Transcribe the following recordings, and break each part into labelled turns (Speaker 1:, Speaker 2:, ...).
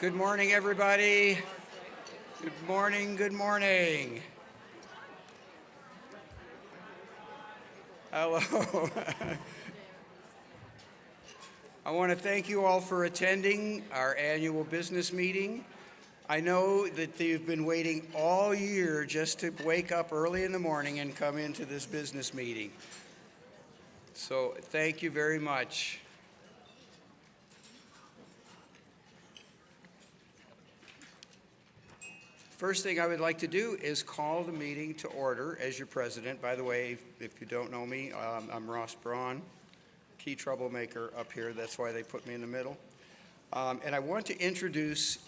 Speaker 1: Good morning, everybody. Good morning, good morning. Hello. I want to thank you all for attending our annual business meeting. I know that you've been waiting all year just to wake up early in the morning and come into this business meeting. So thank you very much. First thing I would like to do is call the meeting to order as your president. By the way, if you don't know me, I'm Ross Braun, key troublemaker up here. That's why they put me in the middle. And I want to introduce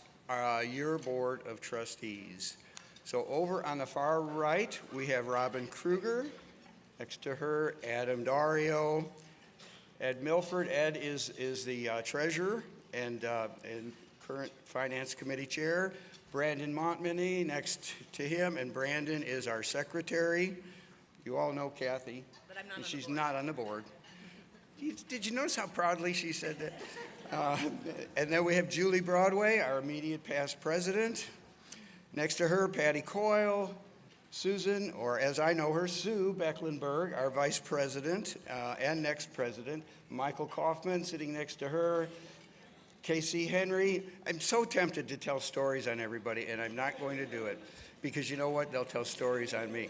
Speaker 1: your board of trustees. So over on the far right, we have Robin Kruger. Next to her, Adam Dario. Ed Milford. Ed is the treasurer and current finance committee chair. Brandon Montminy next to him, and Brandon is our secretary. You all know Kathy,
Speaker 2: but I'm not
Speaker 1: she's not on the board. Did you notice how proudly she said that? And then we have Julie Broadway, our immediate past president. Next to her, Patty Coyle, Susan, or as I know her, Sue Becklenberg, our vice president and next president. Michael Kaufman sitting next to her. Casey Henry. I'm so tempted to tell stories on everybody, and I'm not going to do it because you know what? They'll tell stories on me.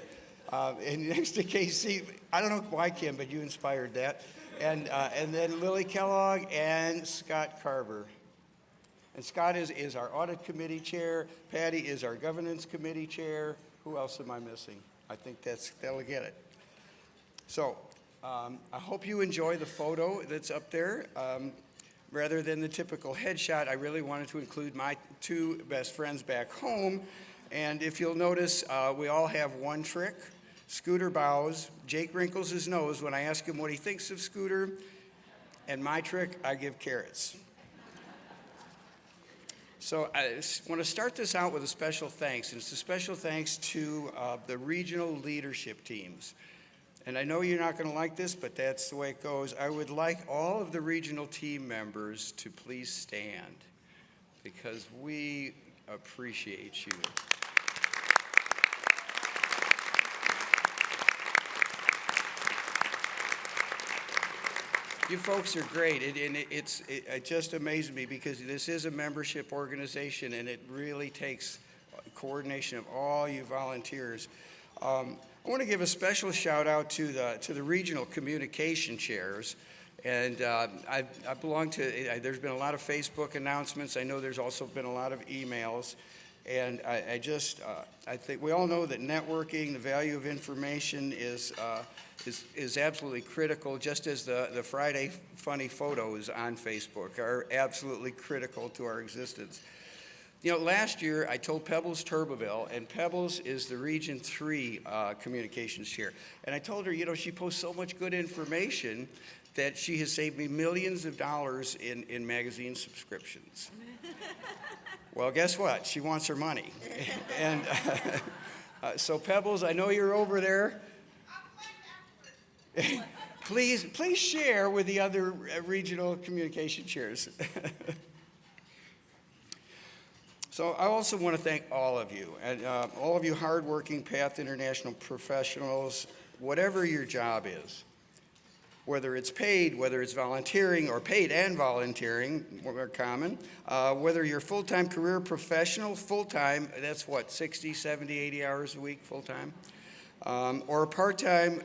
Speaker 1: And next to Casey, I don't know why, Kim, but you inspired that. And then Lily Kellogg and Scott Carver. And Scott is our audit committee chair. Patty is our governance committee chair. Who else am I missing? I think that'll get it. So I hope you enjoy the photo that's up there. Rather than the typical headshot, I really wanted to include my two best friends back home. And if you'll notice, we all have one trick. Scooter bows. Jake wrinkles his nose when I ask him what he thinks of Scooter. And my trick, I give carrots. So I want to start this out with a special thanks. And it's a special thanks to the regional leadership teams. And I know you're not going to like this, but that's the way it goes. I would like all of the regional team members to please stand because we appreciate you. You folks are great, it just amazes me because this is a membership organization and it really takes coordination of all you volunteers. I want to give a special shout out to the regional communication chairs, and I belong to. There's been a lot of Facebook announcements. I know there's also been a lot of emails, and I think we all know that networking, the value of information is absolutely critical. Just as the Friday funny photos on Facebook are absolutely critical to our existence. You know, last year I told Pebbles Turbeville, and Pebbles is the Region 3 communications chair, and I told her, you know, she posts so much good information that she has saved me millions of dollars in magazine subscriptions. Well, guess what? She wants her money. And so Pebbles, I know you're over there. Please share with the other regional communication chairs. So I also want to thank all of you, and all of you hardworking PATH International professionals, whatever your job is, whether it's paid, whether it's volunteering, or paid and volunteering, more common, whether you're full-time career professional, full-time, that's what, 60, 70, 80 hours a week full-time, or a part-time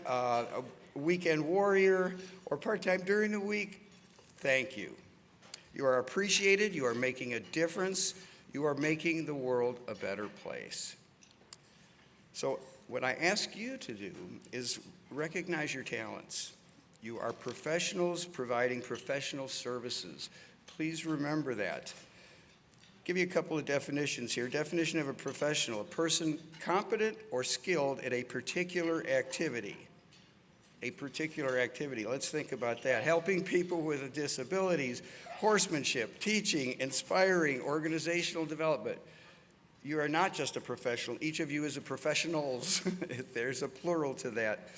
Speaker 1: weekend warrior, or part-time during the week, thank you. You are appreciated, you are making a difference. You are making the world a better place. So what I ask you to do is recognize your talents. You are professionals providing professional services. Please remember that. Give you a couple of definitions here. Definition of a professional: a person competent or skilled at a particular activity. A particular activity. Let's think about that. Helping people with disabilities, horsemanship, teaching, inspiring, organizational development. You are not just a professional. Each of you is a professionals. There's a plural to that.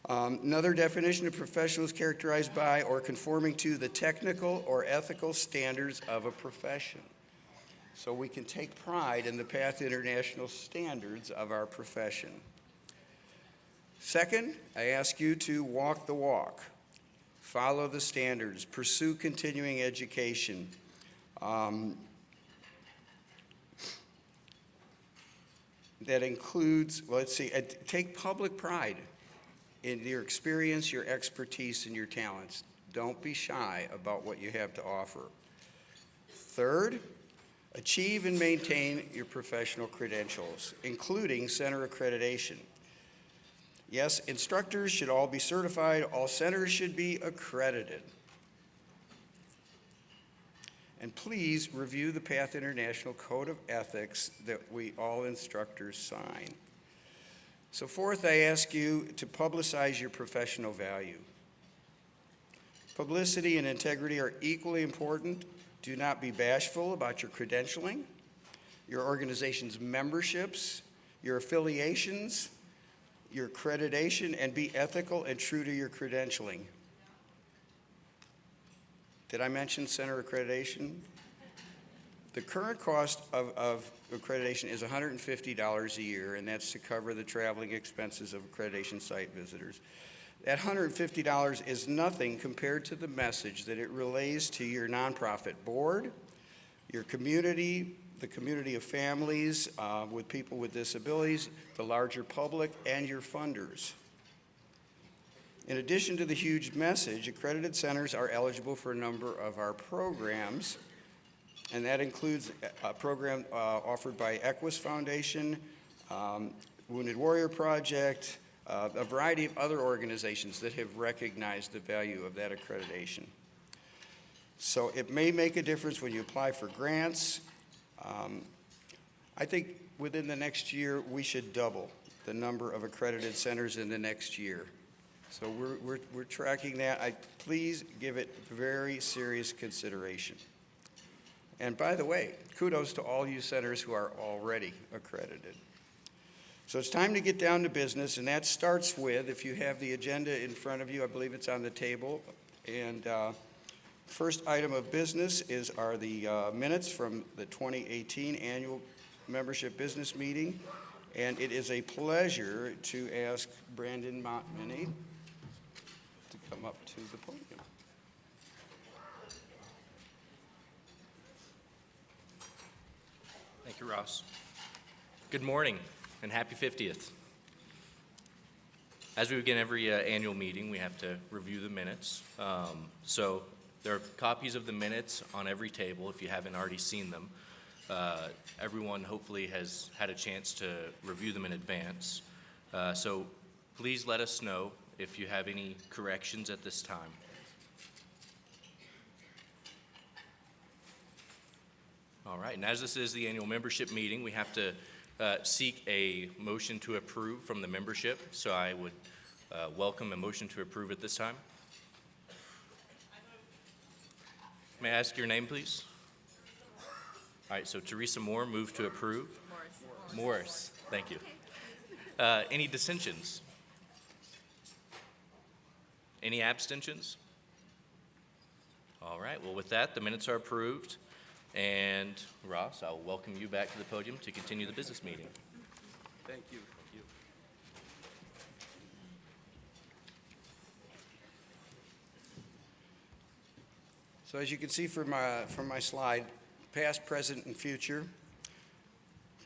Speaker 1: Another definition of professional is characterized by or conforming to the technical or ethical standards of a profession. So we can take pride in the PATH International standards of our profession. Second, I ask you to walk the walk, follow the standards, pursue continuing education. That includes, well, let's see, take public pride in your experience, your expertise, and your talents. Don't be shy about what you have to offer. Third, achieve and maintain your professional credentials, including center accreditation. Yes, instructors should all be certified. All centers should be accredited. And please review the PATH International Code of Ethics that we all instructors sign. So fourth, I ask you to publicize your professional value. Publicity and integrity are equally important. Do not be bashful about your credentialing, your organization's memberships, your affiliations, your accreditation, and be ethical and true to your credentialing. Did I mention center accreditation? The current cost of accreditation is $150 a year, and that's to cover the traveling expenses of accreditation site visitors. That $150 is nothing compared to the message that it relays to your nonprofit board, your community, the community of families with people with disabilities, the larger public, and your funders. In addition to the huge message, accredited centers are eligible for a number of our programs, and that includes a program offered by Equus Foundation, Wounded Warrior Project, a variety of other organizations that have recognized the value of that accreditation. So it may make a difference when you apply for grants. I think within the next year, we should double the number of accredited centers in the next year. So we're tracking that. Please give it very serious consideration. And by the way, kudos to all you centers who are already accredited. So it's time to get down to business, and that starts with, if you have the agenda in front of you, I believe it's on the table. And first item of business are the minutes from the 2018 annual membership business meeting. And it is a pleasure to ask Brandon Montminy to come up to the podium.
Speaker 2: Thank you, Ross. Good morning and happy 50th. As we begin every annual meeting, we have to review the minutes. So there are copies of the minutes on every table if you haven't already seen them. Everyone hopefully has had a chance to review them in advance. So please let us know if you have any corrections at this time. All right, and as this is the annual membership meeting, we have to seek a motion to approve from the membership. So I would welcome a motion to approve at this time. May I ask your name, please? All right, so Teresa Moore, move to approve. Morris, thank you. Any dissensions? Any abstentions? All right, well, with that, the minutes are approved. And Ross, I'll welcome you back to the podium to continue the business meeting.
Speaker 1: Thank you. Thank you. So as you can see from my slide, past, present, and future,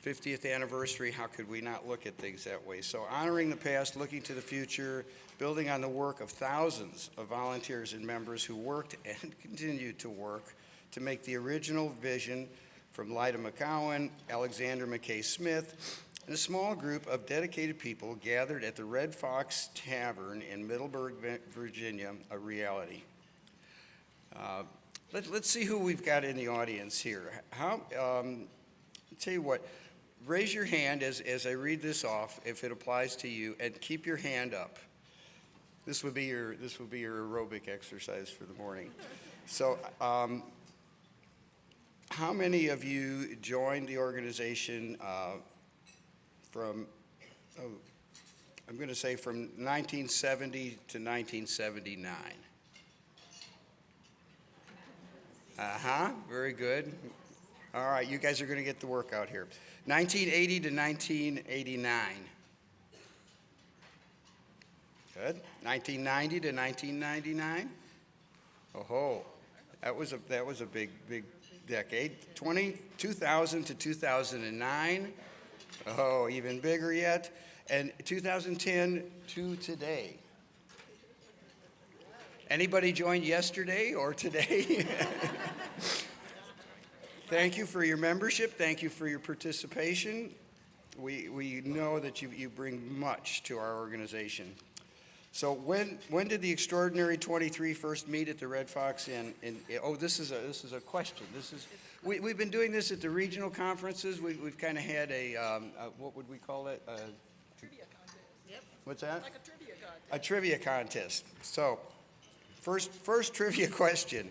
Speaker 1: 50th anniversary, how could we not look at things that way? So honoring the past, looking to the future, building on the work of thousands of volunteers and members who worked and continue to work to make the original vision from Lyda McCowan, Alexander McKay Smith, and a small group of dedicated people gathered at the Red Fox Tavern in Middleburg, Virginia, a reality. Let's see who we've got in the audience here. I'll tell you what, raise your hand as I read this off if it applies to you, and keep your hand up. This would be your aerobic exercise for the morning. So, how many of you joined the organization from, oh, I'm going to say from 1970 to 1979? Uh-huh, very good. All right, you guys are going to get the workout here. 1980 to 1989. Good. 1990 to 1999. Oh, that was a big decade. 2000 to 2009. Oh, even bigger yet. And 2010 to today. Anybody joined yesterday or today? Thank you for your membership. Thank you for your participation. We know that you bring much to our organization. So when did the extraordinary 23 first meet at the Red Fox Inn? Oh, this is a question. We've been doing this at the regional conferences. We've kind of had a what would we call it?
Speaker 3: Trivia contest. Yep.
Speaker 1: What's that?
Speaker 3: Like a trivia contest.
Speaker 1: A trivia contest. So, first trivia question.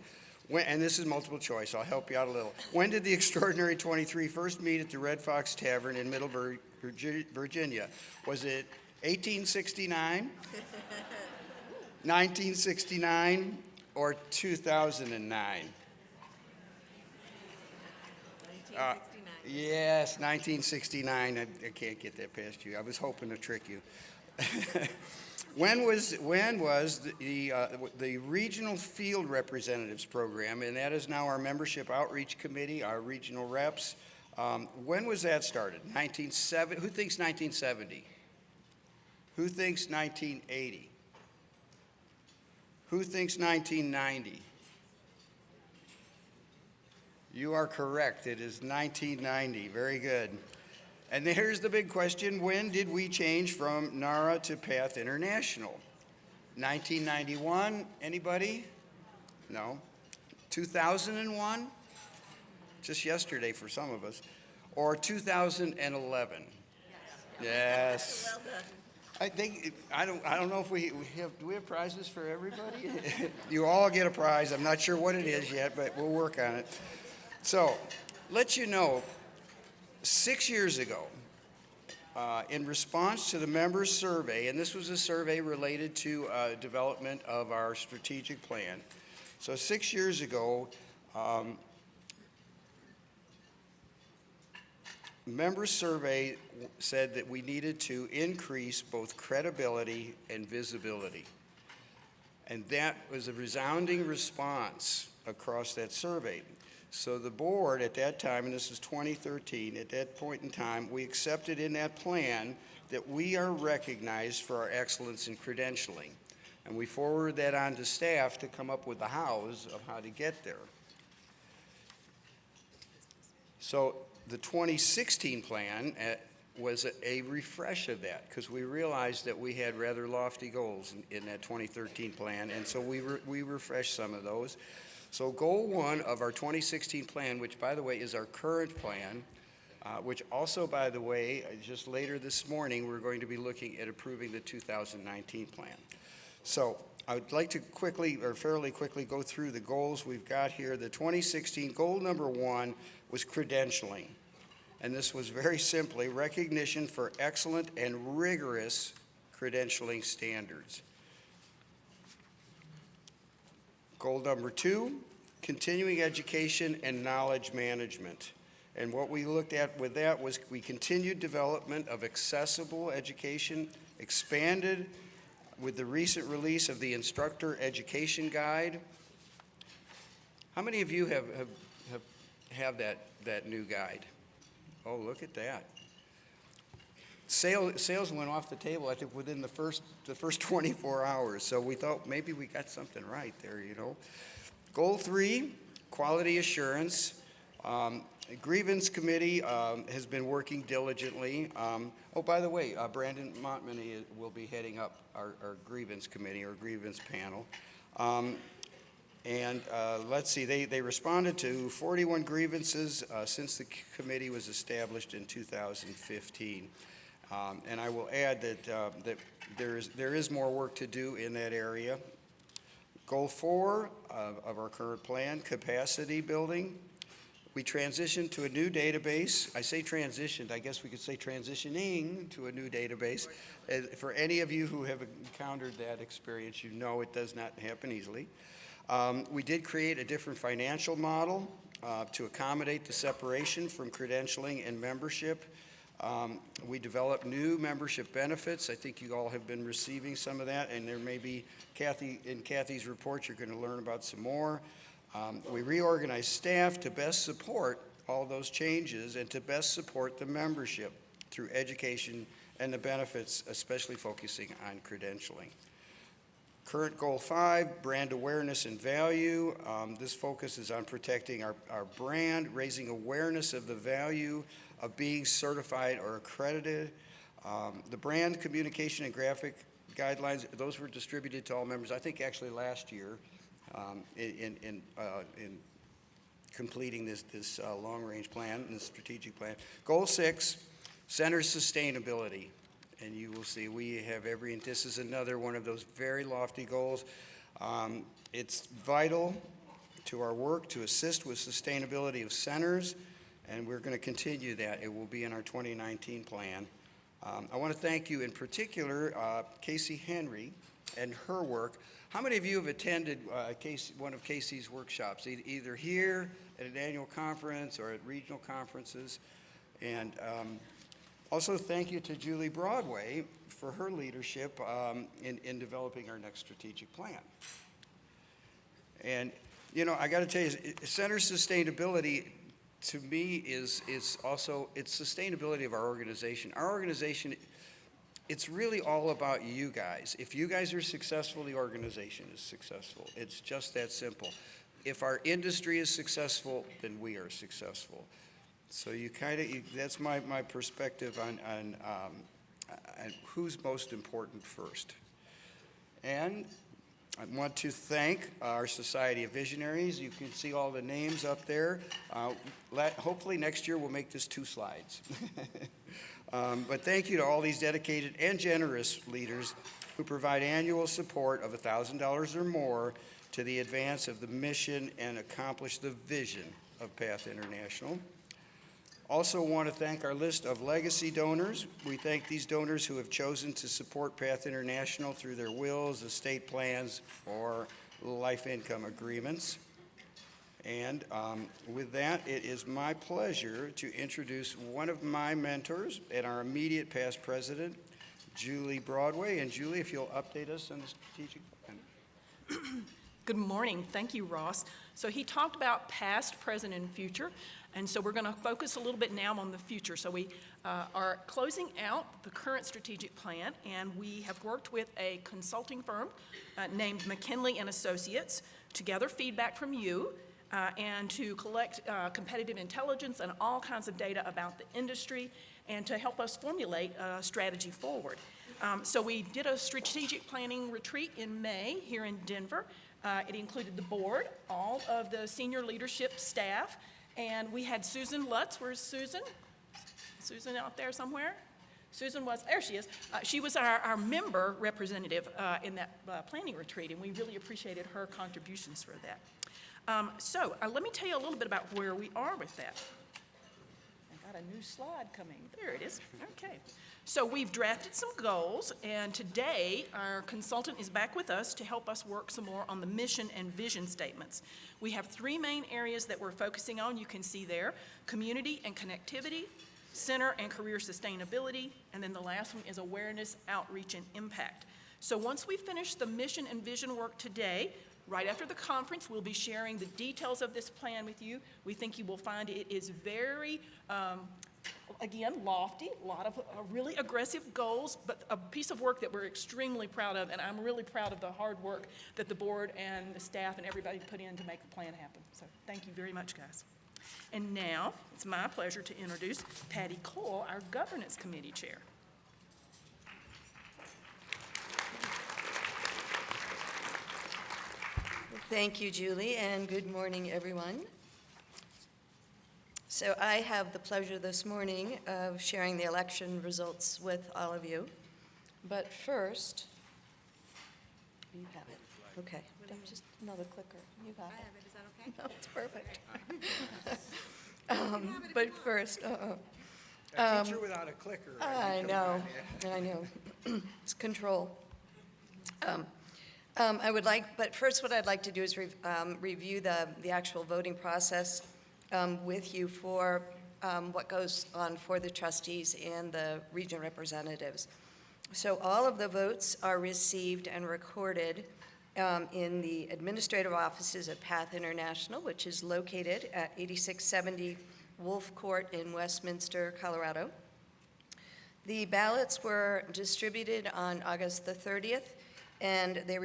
Speaker 1: And this is multiple choice. I'll help you out a little. When did the extraordinary 23 first meet at the Red Fox Tavern in Middle Virginia? Was it 1869, 1969, or 2009?
Speaker 3: 1969.
Speaker 1: Yes, 1969. I can't get that past you. I was hoping to trick you. When was the Regional Field Representatives Program, and that is now our Membership Outreach Committee, our regional reps. When was that started? 1970. Who thinks 1970? Who thinks 1980? Who thinks 1990? You are correct. It is 1990. Very good. And here's the big question. When did we change from NARA to PATH International? 1991? Anybody? No. 2001? Just yesterday for some of us. Or 2011? Yes.
Speaker 3: Well done.
Speaker 1: I don't know if do we have prizes for everybody? You all get a prize. I'm not sure what it is yet, but we'll work on it. So, let you know, 6 years ago, in response to the members' survey, and this was a survey related to development of our strategic plan. So 6 years ago, members' survey said that we needed to increase both credibility and visibility. And that was a resounding response across that survey. So the board at that time, and this is 2013, at that point in time, we accepted in that plan that we are recognized for our excellence in credentialing. And we forwarded that on to staff to come up with the hows of how to get there. So the 2016 plan was a refresh of that because we realized that we had rather lofty goals in that 2013 plan, and so we refreshed some of those. So goal one of our 2016 plan, which by the way is our current plan, which also by the way, just later this morning, we're going to be looking at approving the 2019 plan. So I would like to fairly quickly go through the goals we've got here. The 2016 goal number one was credentialing. And this was very simply recognition for excellent and rigorous credentialing standards. Goal number two, continuing education and knowledge management. And what we looked at with that was we continued development of accessible education, expanded with the recent release of the Instructor Education Guide. How many of you have that new guide? Oh, look at that. Sales went off the table, I think, within the first 24 hours. So we thought maybe we got something right there, you know. Goal three, quality assurance. Grievance committee has been working diligently. Oh, by the way, Brandon Montmany will be heading up our grievance committee or grievance panel. And let's see, they responded to 41 grievances since the committee was established in 2015. And I will add that there is more work to do in that area. Goal four of our current plan, capacity building. We transitioned to a new database. I say transitioned, I guess we could say transitioning to a new database. For any of you who have encountered that experience, you know it does not happen easily. We did create a different financial model to accommodate the separation from credentialing and membership. We developed new membership benefits. I think you all have been receiving some of that, and there may be, in Kathy's report, you're going to learn about some more. We reorganized staff to best support all those changes and to best support the membership through education and the benefits, especially focusing on credentialing. Current Goal 5, brand awareness and value. This focuses on protecting our brand, raising awareness of the value of being certified or accredited. The brand communication and graphic guidelines, those were distributed to all members, I think actually last year, in completing this long-range plan, this strategic plan. Goal 6, center sustainability. And you will see we have this is another one of those very lofty goals. It's vital to our work to assist with sustainability of centers, and we're going to continue that. It will be in our 2019 plan. I want to thank you in particular, Casey Henry and her work. How many of you have attended one of Casey's workshops, either here at an annual conference or at regional conferences? And also, thank you to Julie Broadway for her leadership in developing our next strategic plan. And, you know, I got to tell you, center sustainability to me is also, it's sustainability of our organization. Our organization, it's really all about you guys. If you guys are successful, the organization is successful. It's just that simple. If our industry is successful, then we are successful. So you kind of, that's my perspective on who's most important first. And I want to thank our Society of Visionaries. You can see all the names up there. Hopefully next year we'll make this 2 slides. But thank you to all these dedicated and generous leaders who provide annual support of $1,000 or more to the advance of the mission and accomplish the vision of PATH International. Also want to thank our list of legacy donors. We thank these donors who have chosen to support PATH International through their wills, estate plans, or life income agreements. And with that, it is my pleasure to introduce one of my mentors and our immediate past president, Julie Broadway. And Julie, if you'll update us on the strategic plan.
Speaker 3: Good morning. Thank you, Ross. So he talked about past, present, and future. And so we're going to focus a little bit now on the future. So we are closing out the current strategic plan, and we have worked with a consulting firm named McKinley & Associates to gather feedback from you and to collect competitive intelligence and all kinds of data about the industry and to help us formulate a strategy forward. So we did a strategic planning retreat in May here in Denver. It included the board, all of the senior leadership staff, and we had Susan Lutz. Where's Susan? Susan out there somewhere? Susan was, there she is. She was our member representative in that planning retreat, and we really appreciated her contributions for that. So let me tell you a little bit about where we are with that. I got a new slide coming. There it is. Okay. So we've drafted some goals, and today our consultant is back with us to help us work some more on the mission and vision statements. We have 3 main areas that we're focusing on. You can see there: community and connectivity, center and career sustainability, and then the last one is awareness, outreach, and impact. So once we finish the mission and vision work today, right after the conference, we'll be sharing the details of this plan with you. We think you will find it is very again, lofty, a lot of really aggressive goals, but a piece of work that we're extremely proud of, and I'm really proud of the hard work that the board and the staff and everybody put in to make the plan happen. So thank you very much, guys. And now, it's my pleasure to introduce Patty Cole, our Governance Committee Chair.
Speaker 4: Thank you, Julie, and good morning, everyone. So I have the pleasure this morning of sharing the election results with all of you. But first, you have it. Okay, just another clicker. You got it.
Speaker 5: I have it. Is that okay?
Speaker 4: No, it's perfect. But first,
Speaker 1: A teacher without a clicker.
Speaker 4: I
Speaker 1: mean, come
Speaker 4: know,
Speaker 1: on,
Speaker 4: I know. It's control. I would like, but first what I'd like to do is review the actual voting process with you for what goes on for the trustees and the region representatives. So all of the votes are received and recorded in the administrative offices at PATH International, which is located at 8670 Wolf Court in Westminster, Colorado. The ballots were distributed on August the 30th, and they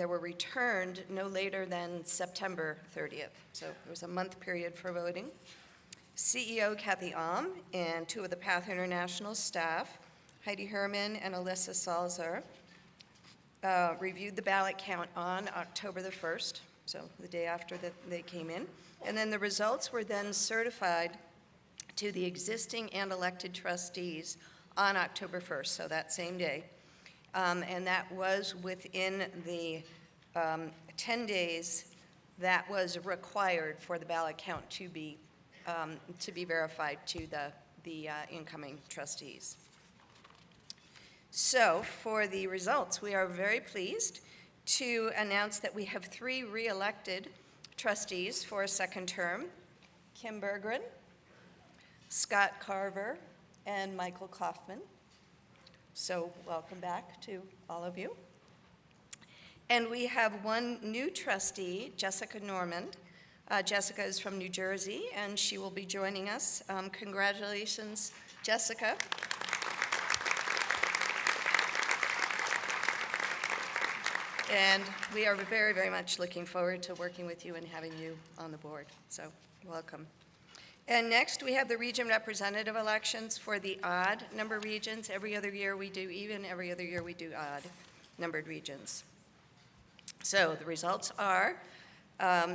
Speaker 4: were returned no later than September 30th. So there was a month period for voting. CEO Kathy Alm and two of the PATH International staff, Heidi Herman and Alyssa Salzer, reviewed the ballot count on October the 1st, so the day after that they came in. And then the results were then certified to the existing and elected trustees on October 1st, so that same day. And that was within the 10 days that was required for the ballot count to be verified to the incoming trustees. So for the results, we are very pleased to announce that we have 3 re-elected trustees for a second term: Kim Berggren, Scott Carver, and Michael Kaufman. So welcome back to all of you. And we have one new trustee, Jessica Normand. Jessica is from New Jersey, and she will be joining us. Congratulations, Jessica. And we are very, very much looking forward to working with you and having you on the board. So welcome. And next, we have the region representative elections for the odd number regions. Every other year we do even, every other year we do odd numbered regions. So the results are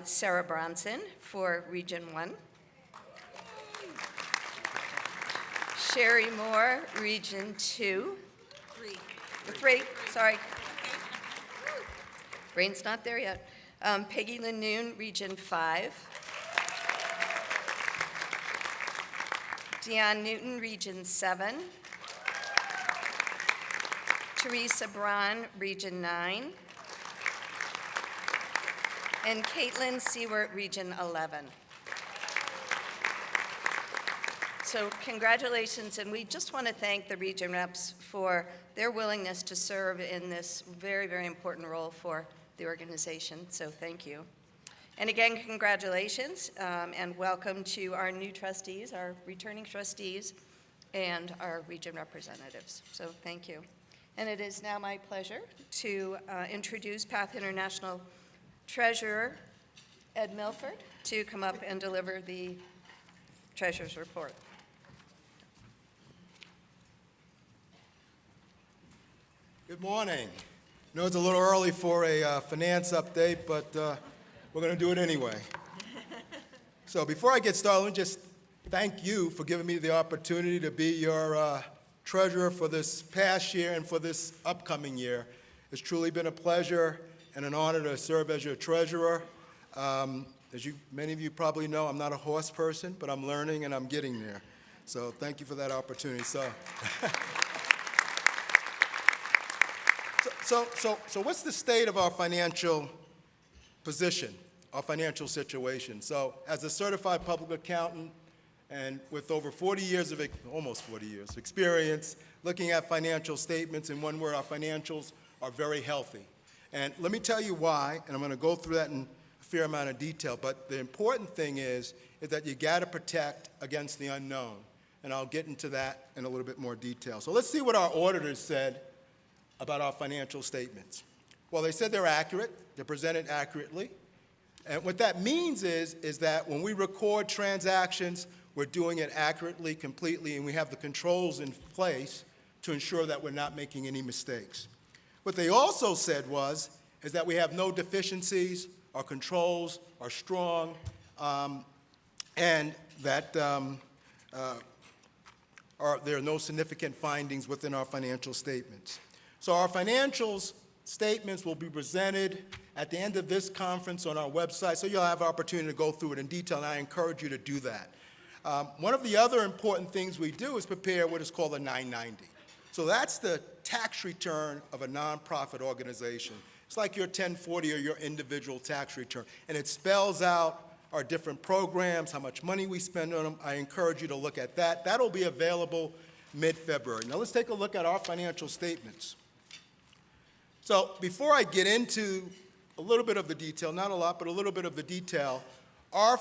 Speaker 4: Sarah Bronson for Region 1, Sherry Moore, Region 2, 3, sorry. Brain's not there yet. Peggy Lanoon, Region 5. Deanne Newton, Region 7. Teresa Braun, Region 9. And Caitlin Seward, Region 11. So congratulations, and we just want to thank the region reps for their willingness to serve in this very, very important role for the organization, so thank you. And again, congratulations, and welcome to our new trustees, our returning trustees, and our region representatives. So thank you. And it is now my pleasure to introduce PATH International Treasurer Ed Milford to come up and deliver the Treasurer's report.
Speaker 5: Good morning. I know it's a little early for a finance update, but we're going to do it anyway. So before I get started, let me just thank you for giving me the opportunity to be your treasurer for this past year and for this upcoming year. It's truly been a pleasure and an honor to serve as your treasurer. As many of you probably know, I'm not a horse person, but I'm learning and I'm getting there. So thank you for that opportunity. So what's the state of our financial position, our financial situation? So as a certified public accountant and with over 40 years almost 40 years of experience looking at financial statements, in one word, our financials are very healthy. And let me tell you why, and I'm going to go through that in a fair amount of detail, but the important thing is that you got to protect against the unknown, and I'll get into that in a little bit more detail. So let's see what our auditors said about our financial statements. Well, they said they're accurate, they're presented accurately, and what that means is that when we record transactions, we're doing it accurately, completely, and we have the controls in place to ensure that we're not making any mistakes. What they also said is that we have no deficiencies, our controls are strong, and that there are no significant findings within our financial statements. So our financials statements will be presented at the end of this conference on our website, so you'll have an opportunity to go through it in detail, and I encourage you to do that. One of the other important things we do is prepare what is called a 990. So that's the tax return of a nonprofit organization. It's like your 1040 or your individual tax return. And it spells out our different programs, how much money we spend on them. I encourage you to look at that. That'll be available mid-February. Now let's take a look at our financial statements. So before I get into a little bit of the detail, not a lot, but a little bit of the detail, our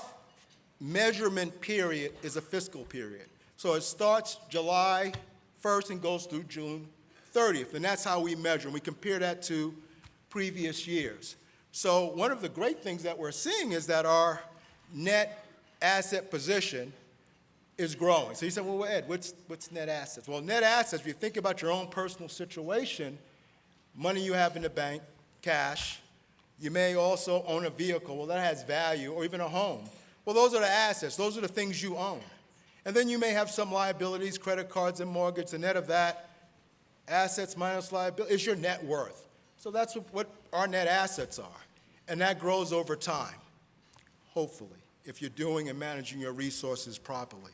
Speaker 5: measurement period is a fiscal period. So it starts July 1st and goes through June 30th, and that's how we measure. And we compare that to previous years. So one of the great things that we're seeing is that our net asset position is growing. So you said, well, Ed, what's net assets? Well, net assets, if you think about your own personal situation, money you have in the bank, cash, you may also own a vehicle. Well, that has value, or even a home. Well, those are the assets. Those are the things you own. And then you may have some liabilities, credit cards and mortgage. The net of that, assets minus liability, is your net worth. So that's what our net assets are. And that grows over time, hopefully, if you're doing and managing your resources properly.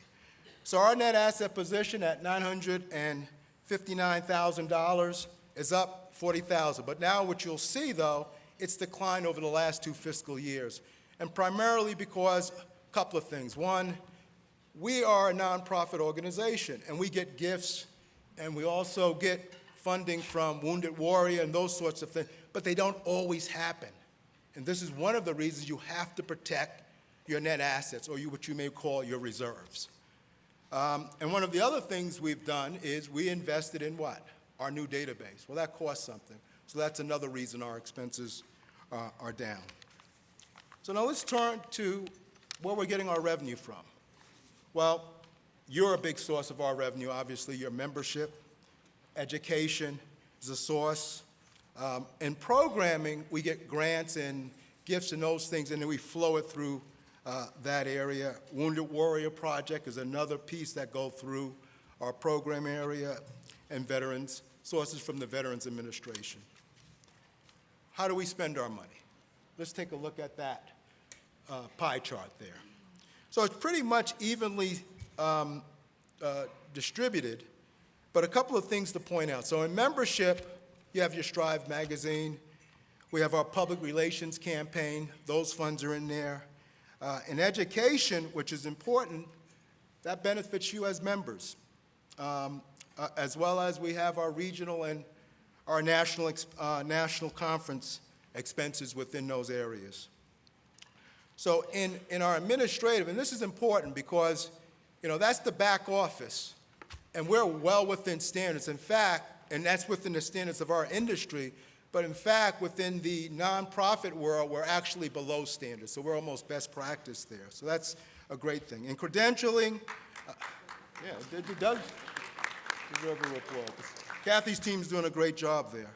Speaker 5: So our net asset position at $959,000 is up $40,000. But now what you'll see, though, it's declined over the last 2 fiscal years, and primarily because a couple of things. One, we are a nonprofit organization, and we get gifts, and we also get funding from Wounded Warrior and those sorts of things, but they don't always happen. And this is one of the reasons you have to protect your net assets, or what you may call your reserves. And one of the other things we've done is we invested in what? Our new database. Well, that costs something. So that's another reason our expenses are down. So now let's turn to where we're getting our revenue from. Well, you're a big source of our revenue, obviously. Your membership, education is a source. In programming, we get grants and gifts and those things, and then we flow it through that area. Wounded Warrior Project is another piece that go through our program area, and veterans, sources from the Veterans Administration. How do we spend our money? Let's take a look at that pie chart there. So it's pretty much evenly distributed, but a couple of things to point out. So in membership, you have your Strive magazine. We have our public relations campaign. Those funds are in there. In education, which is important, that benefits you as members, as well as we have our regional and our national conference expenses within those areas. So in our administrative, and this is important because, that's the back office, and we're well within standards. In fact, and that's within the standards of our industry, but in fact, within the nonprofit world, we're actually below standards, so we're almost best practice there. So that's a great thing. In credentialing, it does deserve a report. Kathy's team's doing a great job there.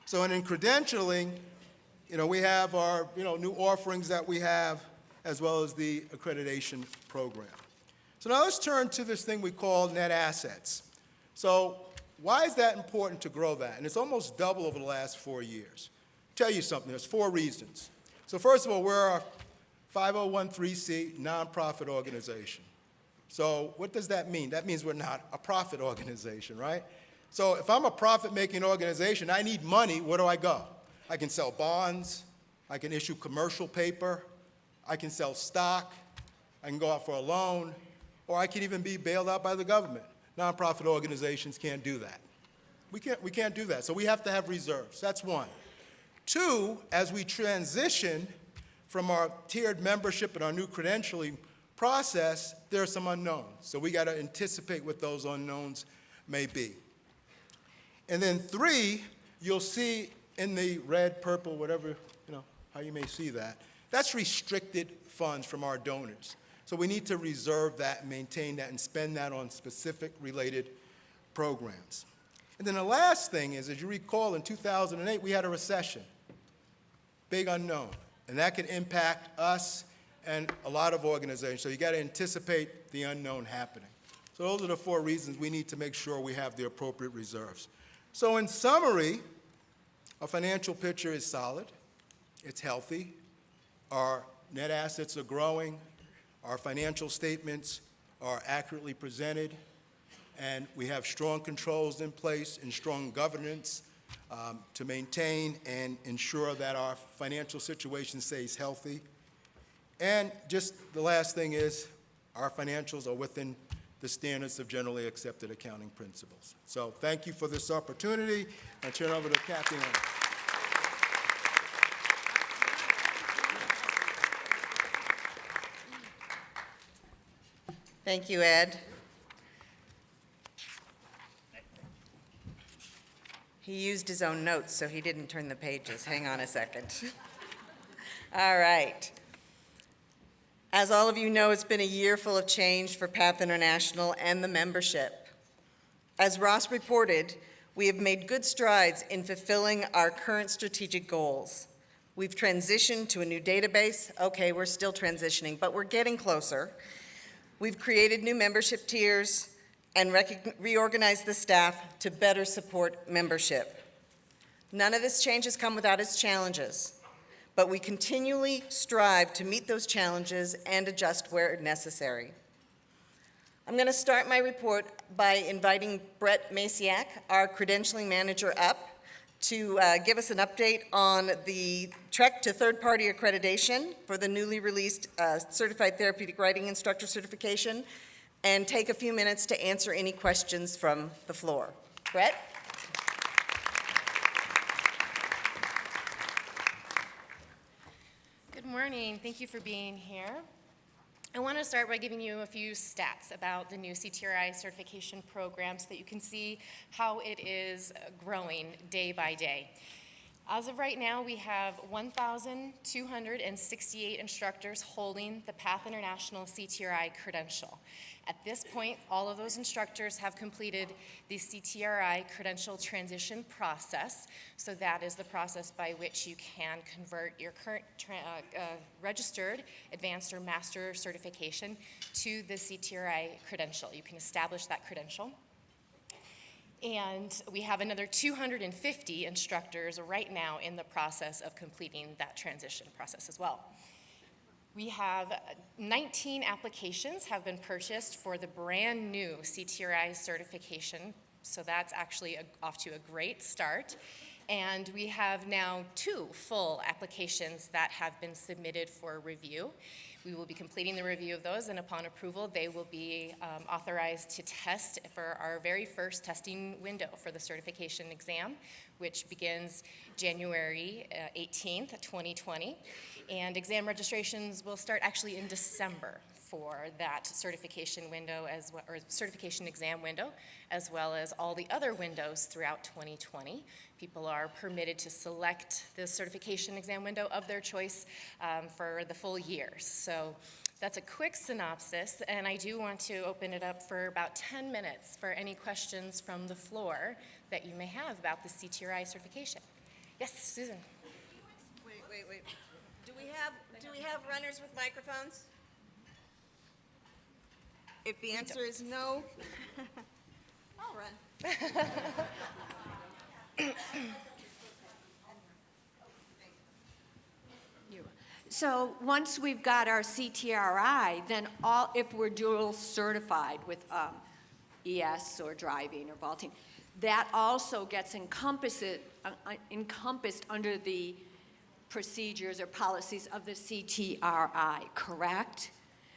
Speaker 5: So and in credentialing, we have our new offerings that we have, as well as the accreditation program. So now let's turn to this thing we call net assets. So why is that important to grow that? And it's almost double over the last 4 years. Tell you something, there's 4 reasons. So first of all, we're a 501(c) nonprofit organization. So what does that mean? That means we're not a profit organization, right? So if I'm a profit-making organization, I need money, where do I go? I can sell bonds, I can issue commercial paper, I can sell stock, I can go out for a loan, or I can even be bailed out by the government. Nonprofit organizations can't do that. We can't do that, so we have to have reserves. That's one. 2, as we transition from our tiered membership and our new credentialing process, there are some unknowns. So we got to anticipate what those unknowns may be. And then 3, you'll see in the red, purple, whatever, how you may see that, that's restricted funds from our donors. So we need to reserve that, maintain that, and spend that on specific related programs. And then the last thing is, as you recall, in 2008, we had a recession, big unknown, and that can impact us and a lot of organizations. So you got to anticipate the unknown happening. So those are the 4 reasons we need to make sure we have the appropriate reserves. So in summary, our financial picture is solid, it's healthy, our net assets are growing, our financial statements are accurately presented, and we have strong controls in place and strong governance to maintain and ensure that our financial situation stays healthy. And just the last thing is, our financials are within the standards of generally accepted accounting principles. So thank you for this opportunity. I turn over to Kathy Ann.
Speaker 6: Thank you, Ed. He used his own notes, so he didn't turn the pages. Hang on a second. All right. As all of you know, it's been a year full of change for PATH International and the membership. As Ross reported, we have made good strides in fulfilling our current strategic goals. We've transitioned to a new database. Okay, we're still transitioning, but we're getting closer. We've created new membership tiers and reorganized the staff to better support membership. None of this change has come without its challenges, but we continually strive to meet those challenges and adjust where necessary. I'm going to start my report by inviting Brett Masiak, our credentialing manager, up to give us an update on the trek to third-party accreditation for the newly released Certified Therapeutic Writing Instructor Certification, and take a few minutes to answer any questions from the floor. Brett?
Speaker 7: Good morning. Thank you for being here. I want to start by giving you a few stats about the new CTRI certification program so that you can see how it is growing day by day. As of right now, we have 1,268 instructors holding the PATH International CTRI credential. At this point, all of those instructors have completed the CTRI credential transition process. So that is the process by which you can convert your current registered advanced or master certification to the CTRI credential. You can establish that credential. And we have another 250 instructors right now in the process of completing that transition process as well. We have 19 applications have been purchased for the brand new CTRI certification, so that's actually off to a great start. And we have now 2 full applications that have been submitted for review. We will be completing the review of those, and upon approval, they will be authorized to test for our very first testing window for the certification exam, which begins January 18th, 2020. And exam registrations will start actually in December for that certification window, or certification exam window, as well as all the other windows throughout 2020. People are permitted to select the certification exam window of their choice for the full year. So that's a quick synopsis, and I do want to open it up for about 10 minutes for any questions from the floor that you may have about the CTRI certification. Yes, Susan.
Speaker 6: Wait. Do we have runners with microphones? If the answer is no, I'll run.
Speaker 8: So once we've got our CTRI, then if we're dual certified with ES or driving or vaulting, that also gets encompassed under the procedures or policies of the CTRI, correct?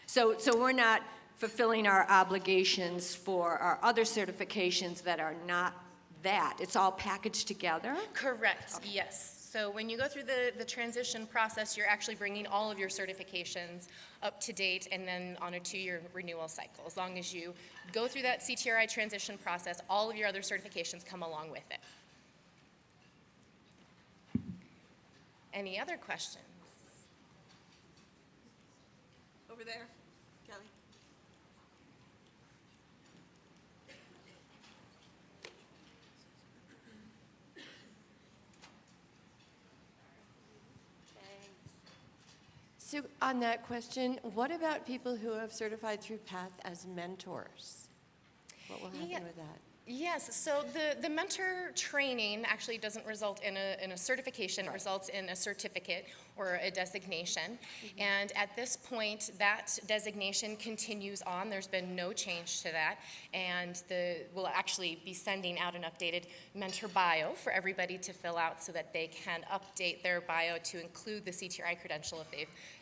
Speaker 8: So we're not fulfilling our obligations for our other certifications that are not that. It's all packaged together?
Speaker 7: Correct, okay. Yes. So when you go through the transition process, you're actually bringing all of your certifications up to date and then on a 2-year renewal cycle. As long as you go through that CTRI transition process, all of your other certifications come along with it. Any other questions?
Speaker 6: Over there, Kelly.
Speaker 9: So on that question, what about people who have certified through PATH as mentors? What will happen with that?
Speaker 7: Yes, so the mentor training actually doesn't result in a certification, it results in a certificate or a designation. And at this point, that designation continues on. There's been no change to that. And we'll actually be sending out an updated mentor bio for everybody to fill out so that they can update their bio to include the CTRI credential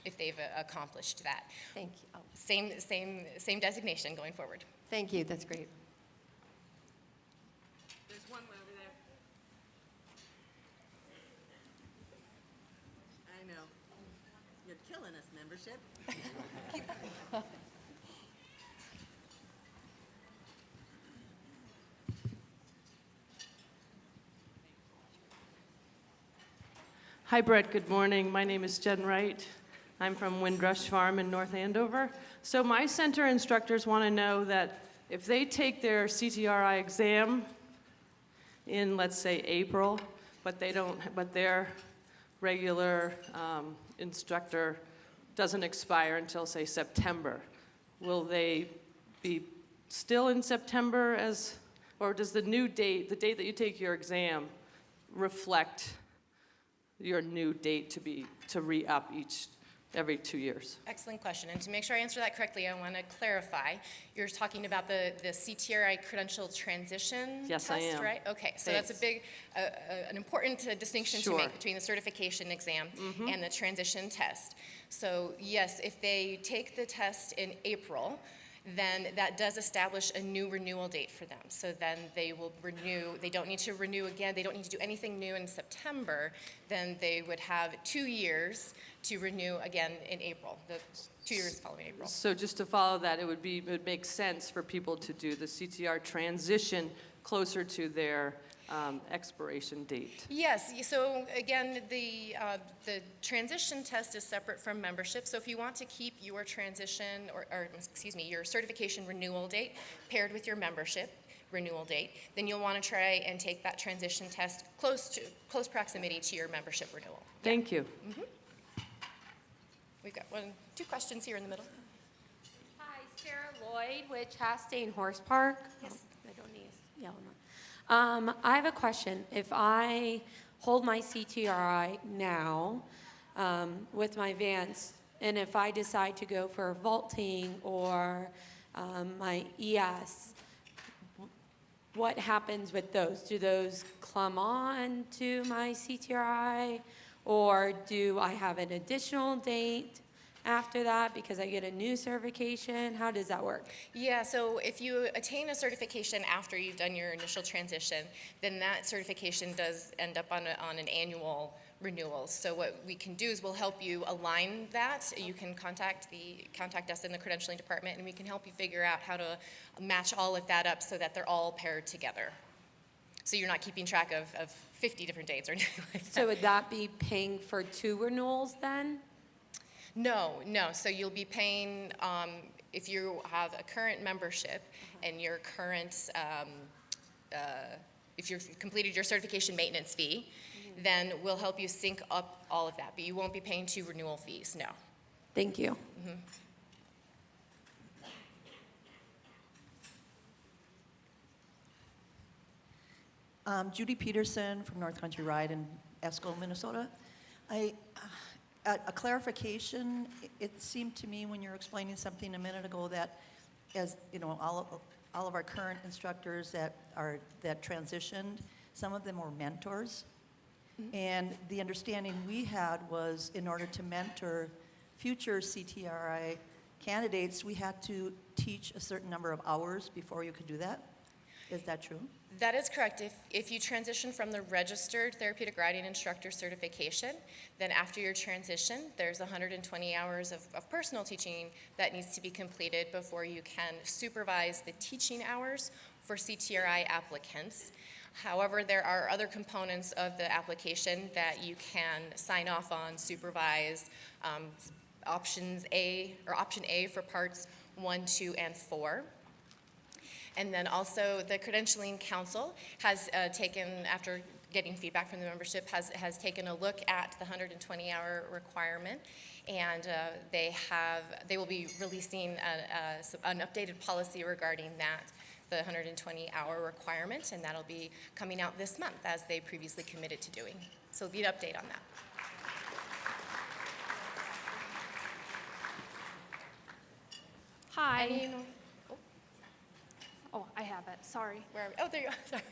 Speaker 7: if they've accomplished that.
Speaker 9: Thank you. Oh,
Speaker 7: Same designation going forward.
Speaker 9: thank you, that's great.
Speaker 6: There's one over there. I know. You're killing us, membership.
Speaker 10: Hi, Brett. Good morning. My name is Jen Wright. I'm from Windrush Farm in North Andover. So my center instructors want to know that if they take their CTRI exam in, let's say, April, but their regular instructor doesn't expire until, say, September, will they be still in September or does the new date, the date that you take your exam, reflect your new date to re-up every 2 years?
Speaker 7: Excellent question. And to make sure I answer that correctly, I want to clarify. You're talking about the CTRI credential transition
Speaker 10: Yes,
Speaker 7: test,
Speaker 10: I am.
Speaker 7: right? Okay, so that's a big, an important distinction to
Speaker 10: Sure.
Speaker 7: make between the certification exam and the transition test. So yes, if they take the test in April, then that does establish a new renewal date for them. So then they will renew, they don't need to renew again, they don't need to do anything new in September, then they would have 2 years to renew again in April, the 2 years following April.
Speaker 10: So just to follow that, it would make sense for people to do the CTR transition closer to their expiration date.
Speaker 7: Yes, so again, the transition test is separate from membership. So if you want to keep your transition, your certification renewal date paired with your membership renewal date, then you'll want to try and take that transition test close proximity to your membership renewal.
Speaker 10: Thank you.
Speaker 7: We've got two questions here in the middle.
Speaker 9: Hi, Sarah Lloyd with Chastain Horse Park.
Speaker 7: Yes.
Speaker 9: I don't need to yell enough. I have a question. If I hold my CTRI now with my Vance, and if I decide to go for vaulting or my ES, what happens with those? Do those clumb on to my CTRI, or do I have an additional date after that because I get a new certification? How does that work?
Speaker 7: Yeah, so if you attain a certification after you've done your initial transition, then that certification does end up on an annual renewal. So what we can do is we'll help you align that. You can contact us in the credentialing department, and we can help you figure out how to match all of that up so that they're all paired together. So you're not keeping track of 50 different dates or anything like that.
Speaker 9: So would that be paying for 2 renewals then?
Speaker 7: No. So you'll be paying, if you have a current membership and your current, if you've completed your certification maintenance fee, then we'll help you sync up all of that. But you won't be paying 2 renewal fees, no.
Speaker 9: Thank you.
Speaker 11: Judy Peterson from North Country Ride in Esco, Minnesota. A clarification, it seemed to me when you were explaining something a minute ago that, as you know, all of our current instructors that transitioned, some of them were mentors. And the understanding we had was in order to mentor future CTRI candidates, we had to teach a certain number of hours before you could do that. Is that true?
Speaker 7: That is correct. If you transition from the registered therapeutic riding instructor certification, then after your transition, there's 120 hours of personal teaching that needs to be completed before you can supervise the teaching hours for CTRI applicants. However, there are other components of the application that you can sign off on, supervise, option A for parts 1, 2, and 4. And then also the Credentialing Council has taken, after getting feedback from the membership, has taken a look at the 120-hour requirement, and they will be releasing an updated policy regarding that the 120-hour requirement, and that'll be coming out this month as they previously committed to doing. So there'll be an update on that.
Speaker 12: Hi.
Speaker 7: Any-
Speaker 12: Oh, I have it. Sorry.
Speaker 7: Where are we? Oh, there you are. Sorry.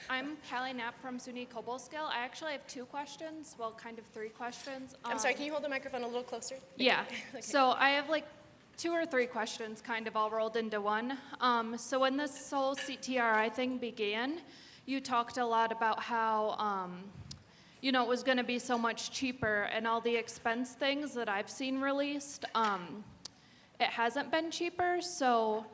Speaker 12: I'm Callie Knapp from SUNY Cobleskill. I actually have 2 questions. Well, kind of 3 questions.
Speaker 7: I'm sorry, can you hold the microphone a little closer?
Speaker 12: Yeah.
Speaker 7: Okay.
Speaker 12: So I have like 2 or 3 questions kind of all rolled into one. So when this whole CTRI thing began, you talked a lot about how, you know, it was going to be so much cheaper, and all the expense things that I've seen released, it hasn't been cheaper. So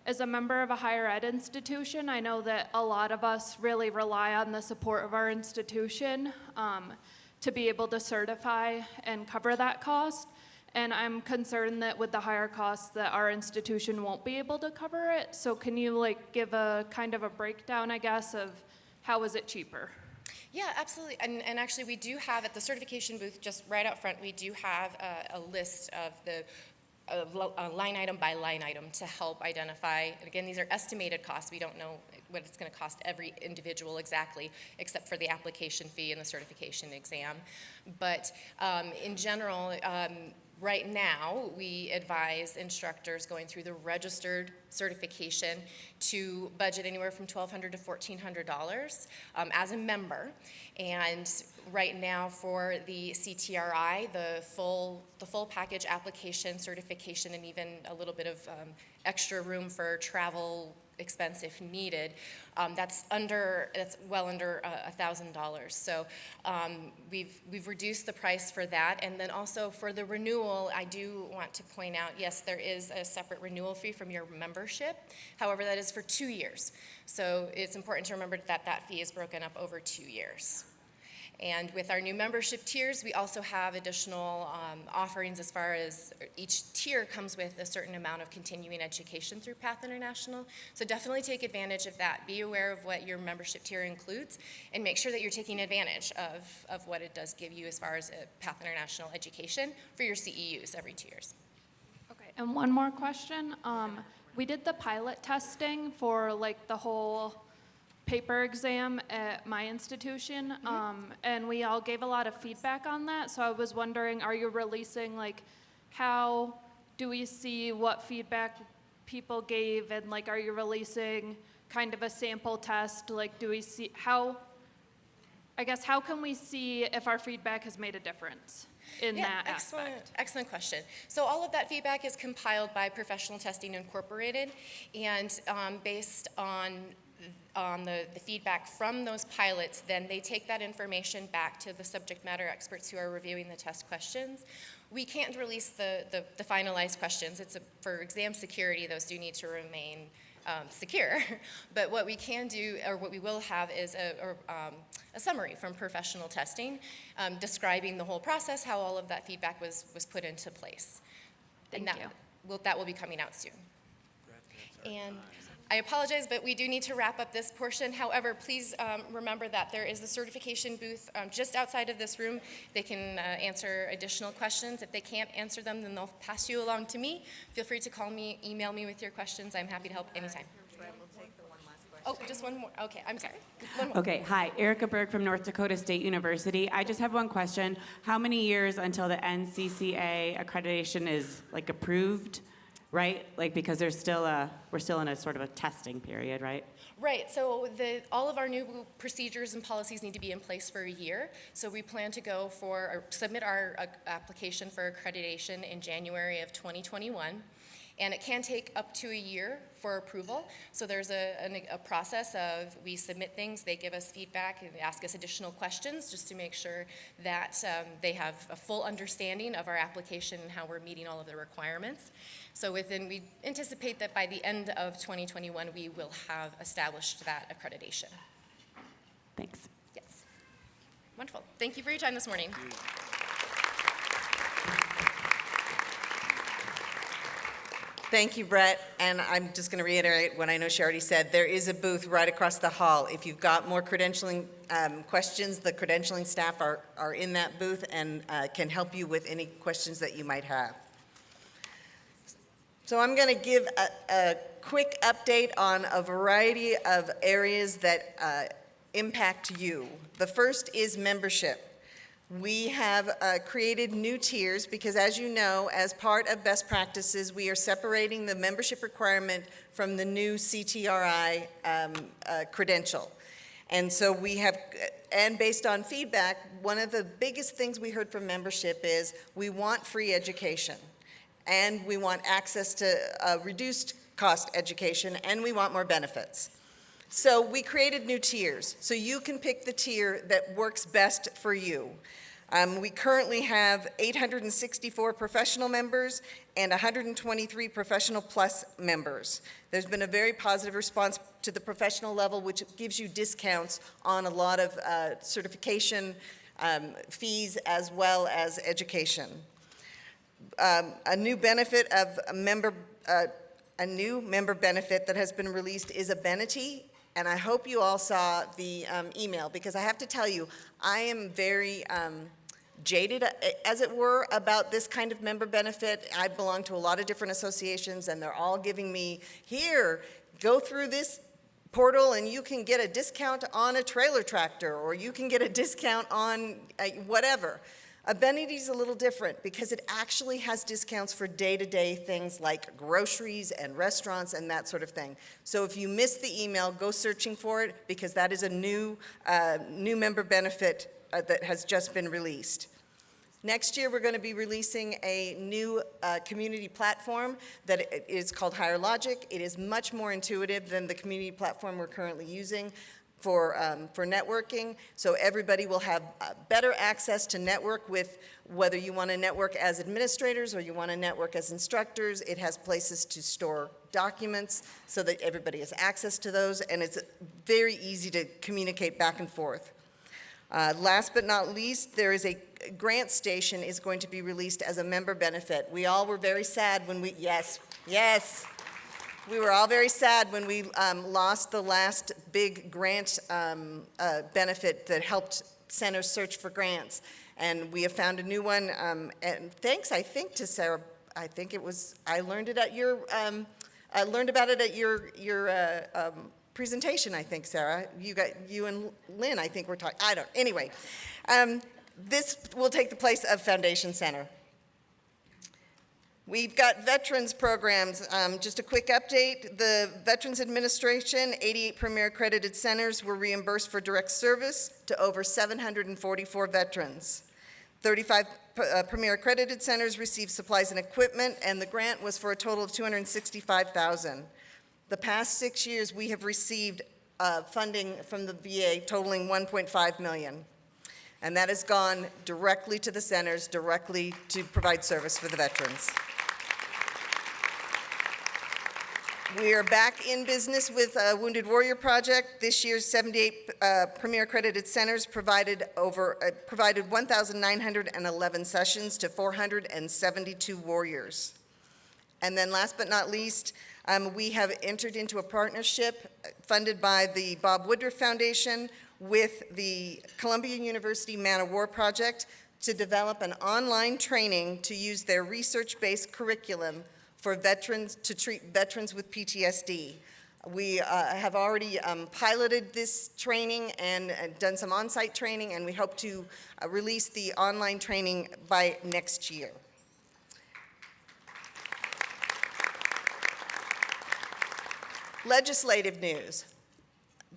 Speaker 12: as a member of a higher ed institution, I know that a lot of us really rely on the support of our institution to be able to certify and cover that cost. And I'm concerned that with the higher costs that our institution won't be able to cover it. So can you like give a kind of a breakdown, I guess, of how is it cheaper?
Speaker 7: Yeah, absolutely. And actually, we do have at the certification booth, just right out front, we do have a list of the line item by line item to help identify. And again, these are estimated costs. We don't know what it's going to cost every individual exactly, except for the application fee and the certification exam. But in general, right now, we advise instructors going through the registered certification to budget anywhere from $1,200 to $1,400 as a member. And right now for the CTRI, the full package application, certification, and even a little bit of extra room for travel expense if needed, that's well under $1,000. So we've reduced the price for that. And then also for the renewal, I do want to point out, yes, there is a separate renewal fee from your membership. However, that is for 2 years. So it's important to remember that that fee is broken up over 2 years. And with our new membership tiers, we also have additional offerings as far as each tier comes with a certain amount of continuing education through PATH International. So definitely take advantage of that. Be aware of what your membership tier includes and make sure that you're taking advantage of what it does give you as far as PATH International education for your CEUs every 2 years.
Speaker 12: Okay, and one more question. We did the pilot testing for like the whole paper exam at my institution, and we all gave a lot of feedback on that. So I was wondering, are you releasing, like, how do we see what feedback people gave, and like, are you releasing kind of a sample test? Like, do we see how can we see if our feedback has made a difference in that aspect?
Speaker 7: Excellent question. So all of that feedback is compiled by Professional Testing Incorporated, and based on the feedback from those pilots, then they take that information back to the subject matter experts who are reviewing the test questions. We can't release the finalized questions. For exam security, those do need to remain secure. But what we can do, or what we will have, is a summary from Professional Testing describing the whole process, how all of that feedback was put into place.
Speaker 12: Thank you.
Speaker 7: That will be coming out soon. And I apologize, but we do need to wrap up this portion. However, please remember that there is the certification booth just outside of this room. They can answer additional questions. If they can't answer them, then they'll pass you along to me. Feel free to call me, email me with your questions. I'm happy to help anytime. Oh, just one more. Okay, I'm sorry. One more.
Speaker 13: Okay, hi, Erica Berg from North Dakota State University. I just have one question. How many years until the NCCA accreditation is like approved? Right? Like, because we're still in a sort of a testing period, right?
Speaker 7: Right, so all of our new procedures and policies need to be in place for a year. So we plan to submit our application for accreditation in January of 2021. And it can take up to a year for approval. So there's a process of, we submit things, they give us feedback, and they ask us additional questions just to make sure that they have a full understanding of our application and how we're meeting all of the requirements. So we anticipate that by the end of 2021, we will have established that accreditation.
Speaker 13: Thanks.
Speaker 7: Yes. Wonderful. Thank you for your time this morning.
Speaker 6: Thank you, Brett. And I'm just going to reiterate what I know she already said. There is a booth right across the hall. If you've got more credentialing questions, the credentialing staff are in that booth and can help you with any questions that you might have. So I'm going to give a quick update on a variety of areas that impact you. The first is membership. We have created new tiers because, as you know, as part of best practices, we are separating the membership requirement from the new CTRI credential. And so we have, and based on feedback, one of the biggest things we heard from membership is we want free education, and we want access to reduced cost education, and we want more benefits. So we created new tiers, so you can pick the tier that works best for you. We currently have 864 professional members and 123 professional plus members. There's been a very positive response to the professional level, which gives you discounts on a lot of certification fees as well as education. A new benefit of a new member benefit that has been released is amenity. And I hope you all saw the email, because I have to tell you, I am very jaded, as it were, about this kind of member benefit. I belong to a lot of different associations, and they're all giving me, here, go through this portal and you can get a discount on a trailer tractor, or you can get a discount on whatever. Amenity is a little different because it actually has discounts for day-to-day things like groceries and restaurants and that sort of thing. So if you missed the email, go searching for it, because that is a new member benefit that has just been released. Next year, we're going to be releasing a new community platform that is called Higher Logic. It is much more intuitive than the community platform we're currently using for networking, so everybody will have better access to network with, whether you want to network as administrators or you want to network as instructors. It has places to store documents so that everybody has access to those, and it's very easy to communicate back and forth. Last but not least, there is a grant station is going to be released as a member benefit. We all were very sad when we, yes, we were all very sad when we lost the last big grant benefit that helped centers search for grants. And we have found a new one, and thanks, I think, to Sarah. I think it was, I learned it at your, I learned about it at your presentation, I think, Sarah. You and Lynn, I think, were talking, I don't, anyway. This will take the place of Foundation Center. We've got veterans programs. Just a quick update. The Veterans Administration, 88 Premier Accredited Centers were reimbursed for direct service to over 744 veterans. 35 Premier Accredited Centers received supplies and equipment, and the grant was for a total of $265,000. The past 6 years, we have received funding from the VA totaling $1.5 million. And that has gone directly to the centers, directly to provide service for the veterans. We are back in business with Wounded Warrior Project. This year's 78 Premier Accredited Centers provided 1,911 sessions to 472 warriors. And then last but not least, we have entered into a partnership funded by the Bob Woodruff Foundation with the Columbia University Man of War Project to develop an online training to use their research-based curriculum for veterans, to treat veterans with PTSD. We have already piloted this training and done some on-site training, and we hope to release the online training by next year. Legislative news,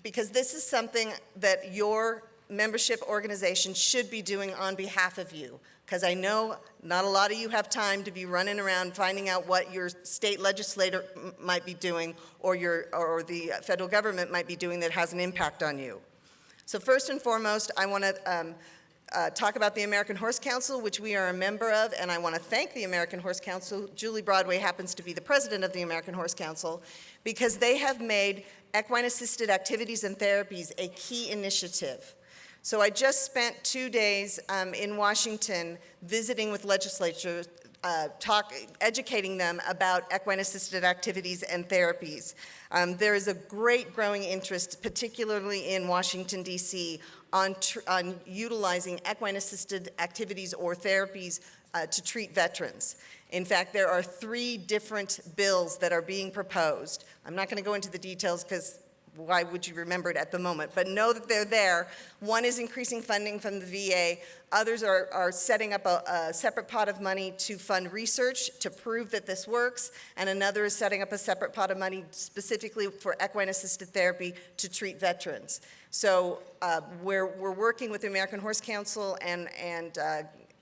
Speaker 6: because this is something that your membership organization should be doing on behalf of you, because I know not a lot of you have time to be running around finding out what your state legislator might be doing or the federal government might be doing that has an impact on you. So first and foremost, I want to talk about the American Horse Council, which we are a member of, and I want to thank the American Horse Council. Julie Broadway happens to be the president of the American Horse Council, because they have made equine-assisted activities and therapies a key initiative. So I just spent 2 days in Washington visiting with legislatures, educating them about equine-assisted activities and therapies. There is a great growing interest, particularly in Washington, D.C., on utilizing equine-assisted activities or therapies to treat veterans. In fact, there are 3 different bills that are being proposed. I'm not going to go into the details because why would you remember it at the moment? But know that they're there. One is increasing funding from the VA. Others are setting up a separate pot of money to fund research to prove that this works. And another is setting up a separate pot of money specifically for equine-assisted therapy to treat veterans. So we're working with the American Horse Council and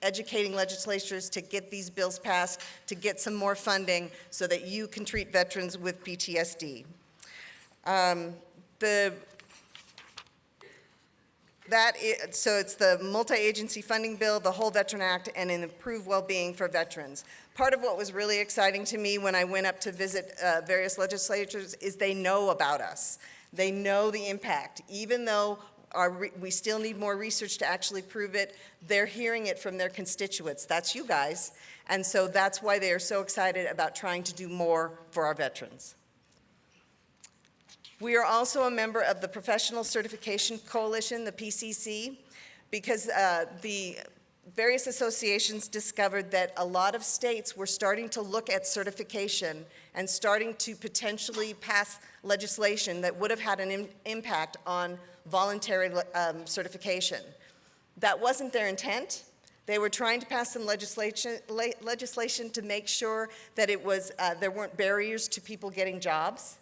Speaker 6: educating legislatures to get these bills passed, to get some more funding so that you can treat veterans with PTSD. So it's the multi-agency funding bill, the whole Veteran Act, and an improved well-being for veterans. Part of what was really exciting to me when I went up to visit various legislatures is they know about us. They know the impact. Even though we still need more research to actually prove it, they're hearing it from their constituents. That's you guys. And so that's why they are so excited about trying to do more for our veterans. We are also a member of the Professional Certification Coalition, the PCC, because the various associations discovered that a lot of states were starting to look at certification and starting to potentially pass legislation that would have had an impact on voluntary certification. That wasn't their intent. They were trying to pass some legislation to make sure that it was, there weren't barriers to people getting jobs.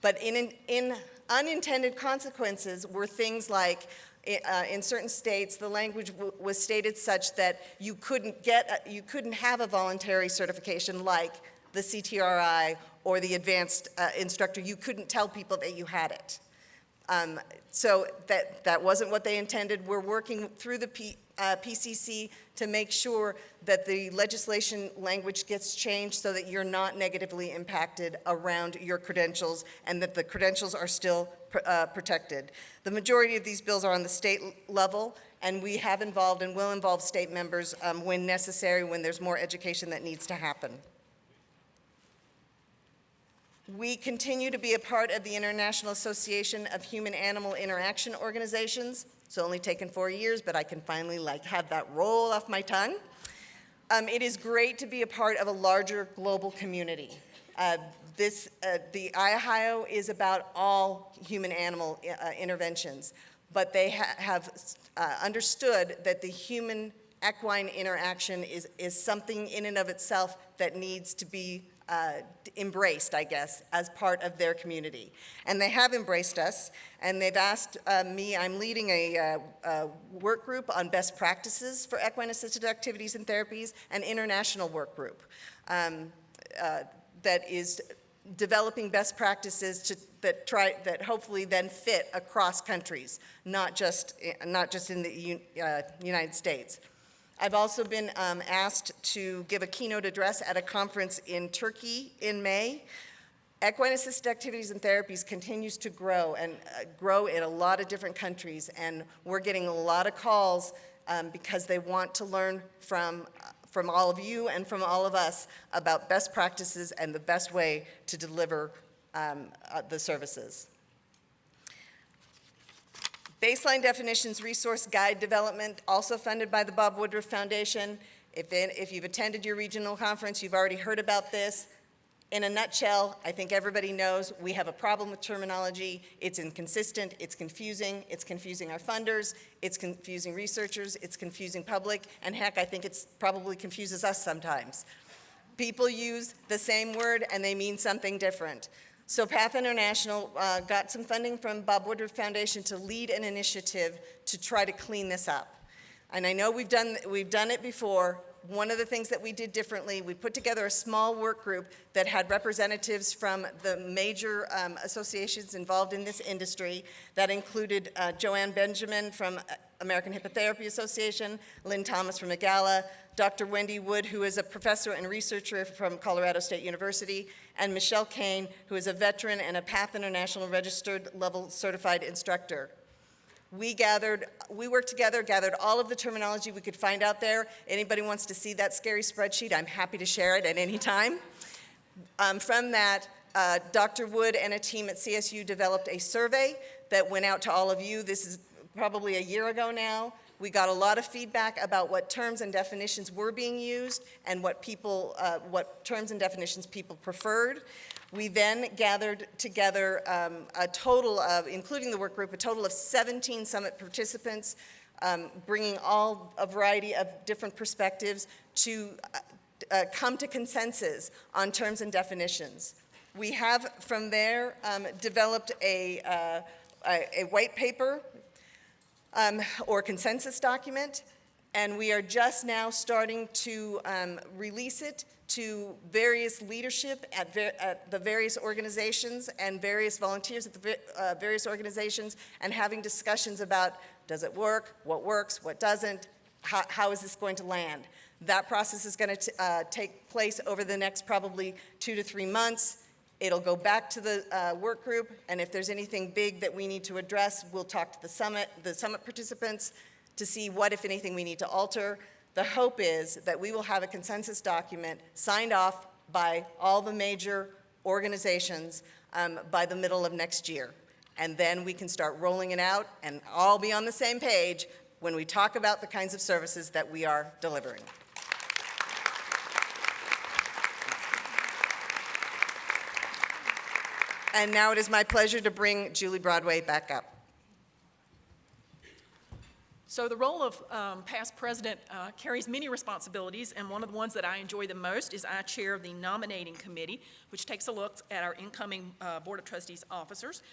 Speaker 6: But in unintended consequences were things like, in certain states, the language was stated such that you couldn't have a voluntary certification like the CTRI or the advanced instructor. You couldn't tell people that you had it. So that wasn't what they intended. We're working through the PCC to make sure that the legislation language gets changed so that you're not negatively impacted around your credentials and that the credentials are still protected. The majority of these bills are on the state level, and we have involved and will involve state members when necessary, when there's more education that needs to happen. We continue to be a part of the International Association of Human-Animal Interaction Organizations. It's only taken 4 years, but I can finally have that roll off my tongue. It is great to be a part of a larger global community. The IAHIO is about all human-animal interventions, but they have understood that the human-equine interaction is something in and of itself that needs to be embraced, I guess, as part of their community. And they have embraced us, and they've asked me, I'm leading a work group on best practices for equine-assisted activities and therapies, an international work group that is developing best practices that hopefully then fit across countries, not just in the United States. I've also been asked to give a keynote address at a conference in Turkey in May. Equine-assisted activities and therapies continues to grow and grow in a lot of different countries, and we're getting a lot of calls because they want to learn from all of you and from all of us about best practices and the best way to deliver the services. Baseline Definitions Resource Guide Development, also funded by the Bob Woodruff Foundation. If you've attended your regional conference, you've already heard about this. In a nutshell, I think everybody knows we have a problem with terminology. It's inconsistent, it's confusing our funders, it's confusing researchers, it's confusing public, and heck, I think it probably confuses us sometimes. People use the same word and they mean something different. So PATH International got some funding from Bob Woodruff Foundation to lead an initiative to try to clean this up. And I know we've done it before. One of the things that we did differently, we put together a small work group that had representatives from the major associations involved in this industry. That included Joanne Benjamin from American Hippotherapy Association, Lynn Thomas from AGALA, Dr. Wendy Wood, who is a professor and researcher from Colorado State University, and Michelle Kane, who is a veteran and a PATH International registered level certified instructor. We worked together, gathered all of the terminology we could find out there. Anybody wants to see that scary spreadsheet, I'm happy to share it at any time. From that, Dr. Wood and a team at CSU developed a survey that went out to all of you. This is probably a year ago now.
Speaker 4: We got a lot of feedback about what terms and definitions were being used and what terms and definitions people preferred. We then gathered together a total of, including the work group, a total of 17 summit participants, bringing a variety of different perspectives to come to consensus on terms and definitions. We have, from there, developed a white paper or consensus document, and we are just now starting to release it to various leadership at the various organizations and various volunteers at the various organizations, and having discussions about, does it work, what doesn't, how is this going to land. That process is going to take place over the next probably 2 to 3 months. It'll go back to the work group, and if there's anything big that we need to address, we'll talk to the summit participants to see what, if anything, we need to alter. The hope is that we will have a consensus document signed off by all the major organizations by the middle of next year. And then we can start rolling it out and all be on the same page when we talk about the kinds of services that we are delivering. And now it is my pleasure to bring Julie Broadway back up.
Speaker 3: So the role of past president carries many responsibilities, and one of the ones that I enjoy the most is I chair the nominating committee, which takes a look at our incoming Board of Trustees officers.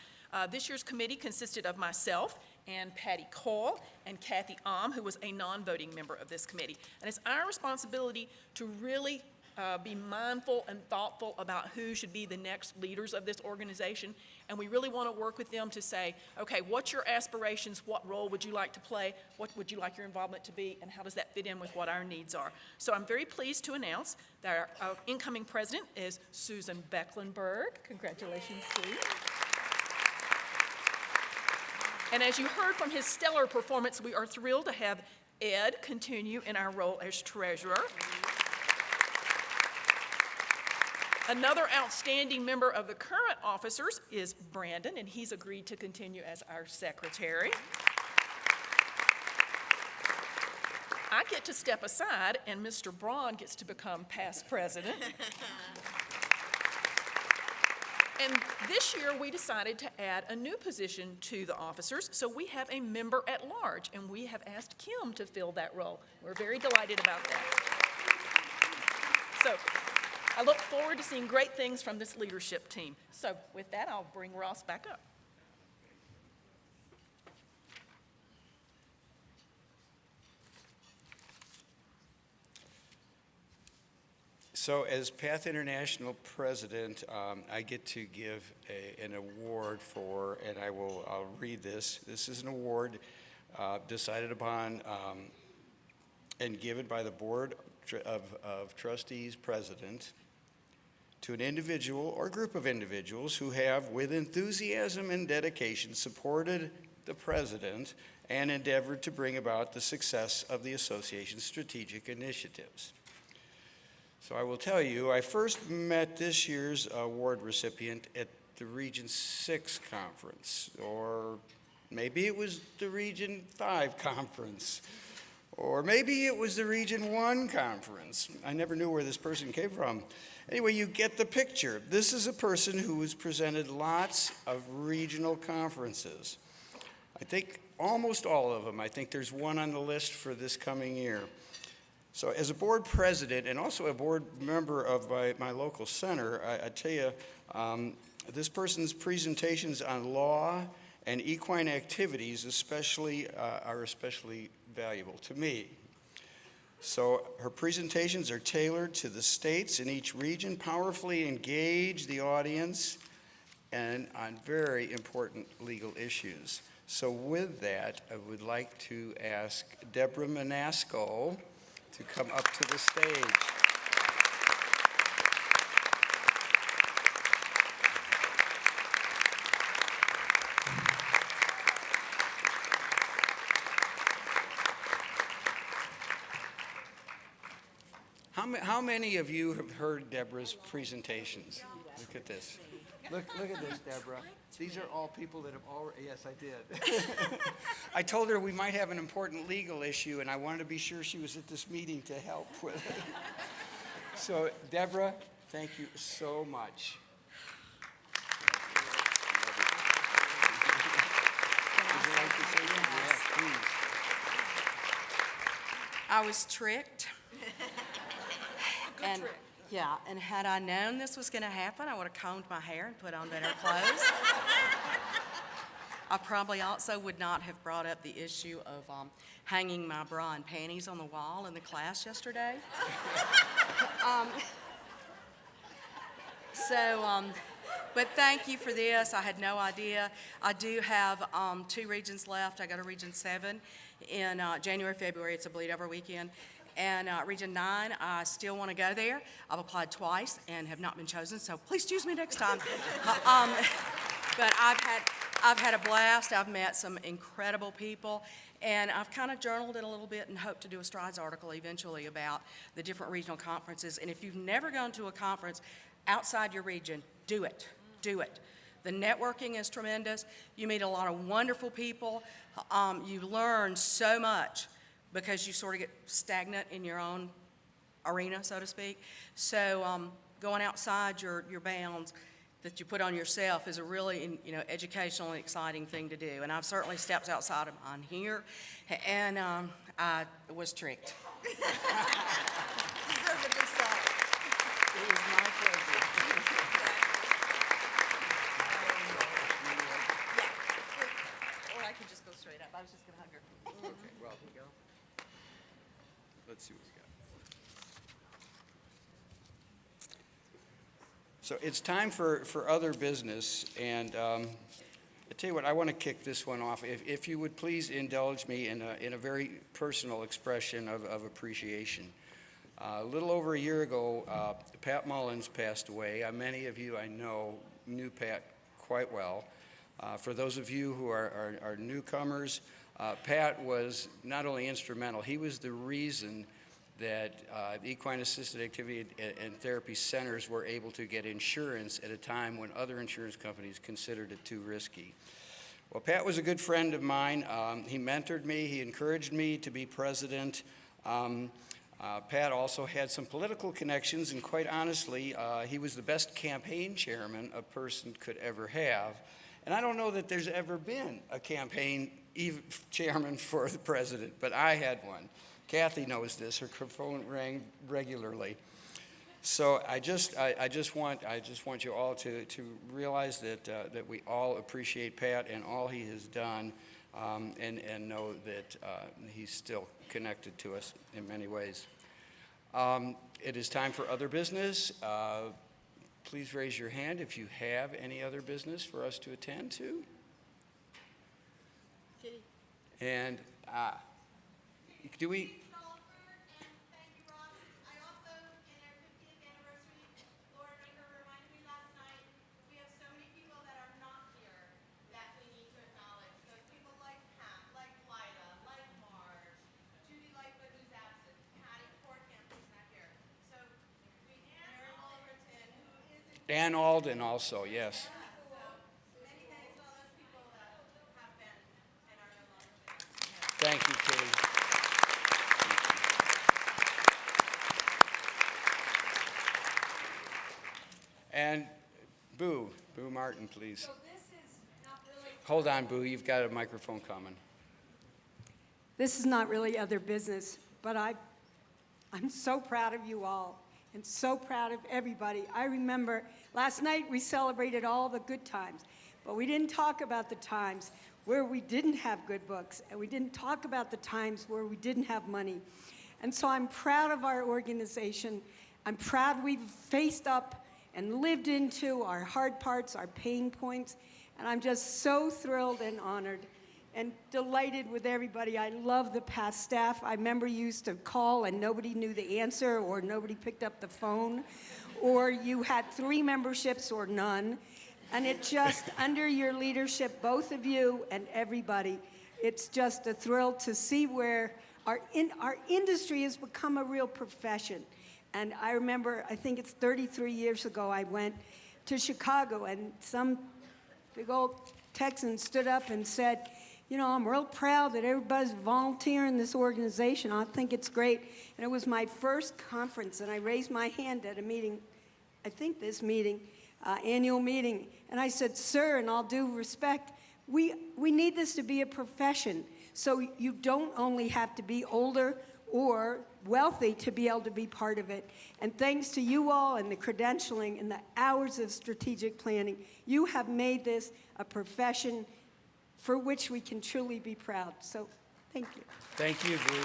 Speaker 3: This year's committee consisted of myself and Patty Coyle and Kathy who was a non-voting member of this committee. And it's our responsibility to really be mindful and thoughtful about who should be the next leaders of this organization. And we really want to work with them to say, okay, what's your aspirations? What role would you like to play? What would you like your involvement to be? And how does that fit in with what our needs are? So I'm very pleased to announce that our incoming president is Susan Becklenberg. Congratulations, Sue. And as you heard from his stellar performance, we are thrilled to have Ed continue in our role as treasurer. Another outstanding member of the current officers is Brandon, and he's agreed to continue as our secretary. I get to step aside, and Mr. Braun gets to become past president. And this year, we decided to add a new position to the officers, so we have a member at large, and we have asked Kim to fill that role. We're very delighted about that. So I look forward to seeing great things from this leadership team. So with that, I'll bring Ross back up.
Speaker 1: So as PATH International President, I get to give an award for, and I'll read this. This is an award decided upon and given by the Board of Trustees President to an individual or group of individuals who have, with enthusiasm and dedication, supported the President and endeavored to bring about the success of the Association's strategic initiatives. So I will tell you, I first met this year's award recipient at the Region 6 conference, or maybe it was the Region 5 conference, or maybe it was the Region 1 conference. I never knew where this person came from. Anyway, you get the picture. This is a person who has presented lots of regional conferences. I think almost all of them. I think there's one on the list for this coming year. So as a board president and also a board member of my local center, I tell you, this person's presentations on law and equine activities are especially valuable to me. So her presentations are tailored to the states in each region, powerfully engage the audience, and on very important legal issues. So with that, I would like to ask Deborah Manasco to come up to the stage. How many of you have heard Deborah's presentations? Look at this. Look at this, Deborah. These are all people that have already, yes, I did. I told her we might have an important legal issue, and I wanted to be sure she was at this meeting to help with it. So, Deborah, thank you so much. Would you like to say something? Yes, please.
Speaker 14: I was tricked. And, yeah, and had I known this was going to happen, I would have combed my hair and put on better clothes. I probably also would not have brought up the issue of hanging my bra and panties on the wall in the class yesterday. But thank you for this. I had no idea. I do have 2 regions left. I go to Region 7 in January, February. It's a bleed-over weekend. And Region 9, I still want to go there. I've applied twice and have not been chosen, so please choose me next time. But I've had a blast. I've met some incredible people, and I've kind of journaled it a little bit and hope to do a Strides article eventually about the different regional conferences. And if you've never gone to a conference outside your region, do it. Do it. The networking is tremendous. You meet a lot of wonderful people. You learn so much because you sort of get stagnant in your own arena, so to speak. So going outside your bounds that you put on yourself is a really, educational and exciting thing to do. And I've certainly stepped outside of mine here, and I was tricked.
Speaker 4: Deserve a big sign.
Speaker 1: It was my pleasure.
Speaker 14: Or I could just go straight up. I was just going to hug her.
Speaker 1: Okay, well, here we go. Let's see what we got. So it's time for other business, and I tell you what, I want to kick this one off. If you would please indulge me in a very personal expression of appreciation. A little over a year ago, Pat Mullins passed away. Many of you I know knew Pat quite well. For those of you who are newcomers, Pat was not only instrumental, he was the reason that equine assisted activity and therapy centers were able to get insurance at a time when other insurance companies considered it too risky. Well, Pat was a good friend of mine. He mentored me, he encouraged me to be president. Pat also had some political connections, and quite honestly, he was the best campaign chairman a person could ever have. And I don't know that there's ever been a campaign chairman for the president, but I had one. Kathy knows this. Her phone rang regularly. So I just want you all to realize that we all appreciate Pat and all he has done, and know that he's still connected to us in many ways. It is time for other business. Please raise your hand if you have any other business for us to attend to. And do we? Dan Alden also, yes. Thank you, Kitty. And Boo Martin, please.
Speaker 8: So this is not really.
Speaker 1: Hold on, Boo, you've got a microphone coming.
Speaker 15: This is not really other business, but I'm so proud of you all and so proud of everybody. I remember last night we celebrated all the good times, but we didn't talk about the times where we didn't have good books, and we didn't talk about the times where we didn't have money. And so I'm proud of our organization. I'm proud we've faced up and lived into our hard parts, our pain points, and I'm just so thrilled and honored and delighted with everybody. I love the PATH staff. I remember you used to call and nobody knew the answer, or nobody picked up the phone, or you had 3 memberships or none. And it just, under your leadership, both of you and everybody, it's just a thrill to see where our industry has become a real profession. And I remember, I think it's 33 years ago, I went to Chicago, and some big old Texan stood up and said, you know, I'm real proud that everybody's volunteering in this organization. I think it's great. And it was my first conference, and I raised my hand at a meeting, I think this meeting, annual meeting, and I said, sir, in all due respect, we need this to be a profession. So you don't only have to be older or wealthy to be able to be part of it. And thanks to you all and the credentialing and the hours of strategic planning, you have made this a profession for which we can truly be proud. So thank you.
Speaker 1: Thank you, Bree.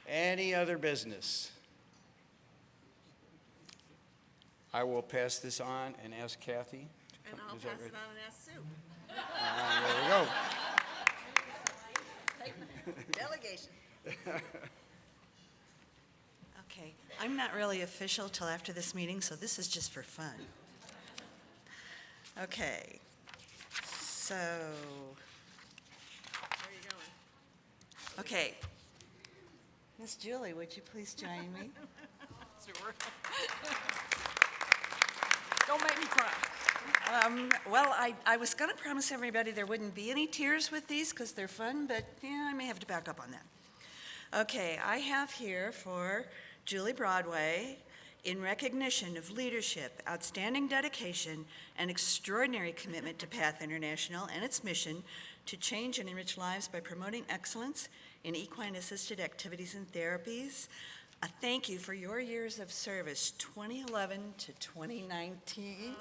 Speaker 1: Any other business? I will pass this on and ask Kathy.
Speaker 6: And I'll
Speaker 1: Is that
Speaker 6: pass
Speaker 1: right?
Speaker 6: it on and ask Sue.
Speaker 1: There we go.
Speaker 6: Delegation.
Speaker 16: Okay, I'm not really official till after this meeting, so this is just for fun. Okay, so,
Speaker 6: Where are you going?
Speaker 16: okay. Miss Julie, would you please join me?
Speaker 3: Sure. Don't make me cry.
Speaker 16: Well, I was going to promise everybody there wouldn't be any tears with these because they're fun, but yeah, I may have to back up on that. Okay, I have here for Julie Broadway, in recognition of leadership, outstanding dedication, and extraordinary commitment to PATH International and its mission to change and enrich lives by promoting excellence in equine-assisted activities and therapies. A thank you for your years of service, 2011 to 2019.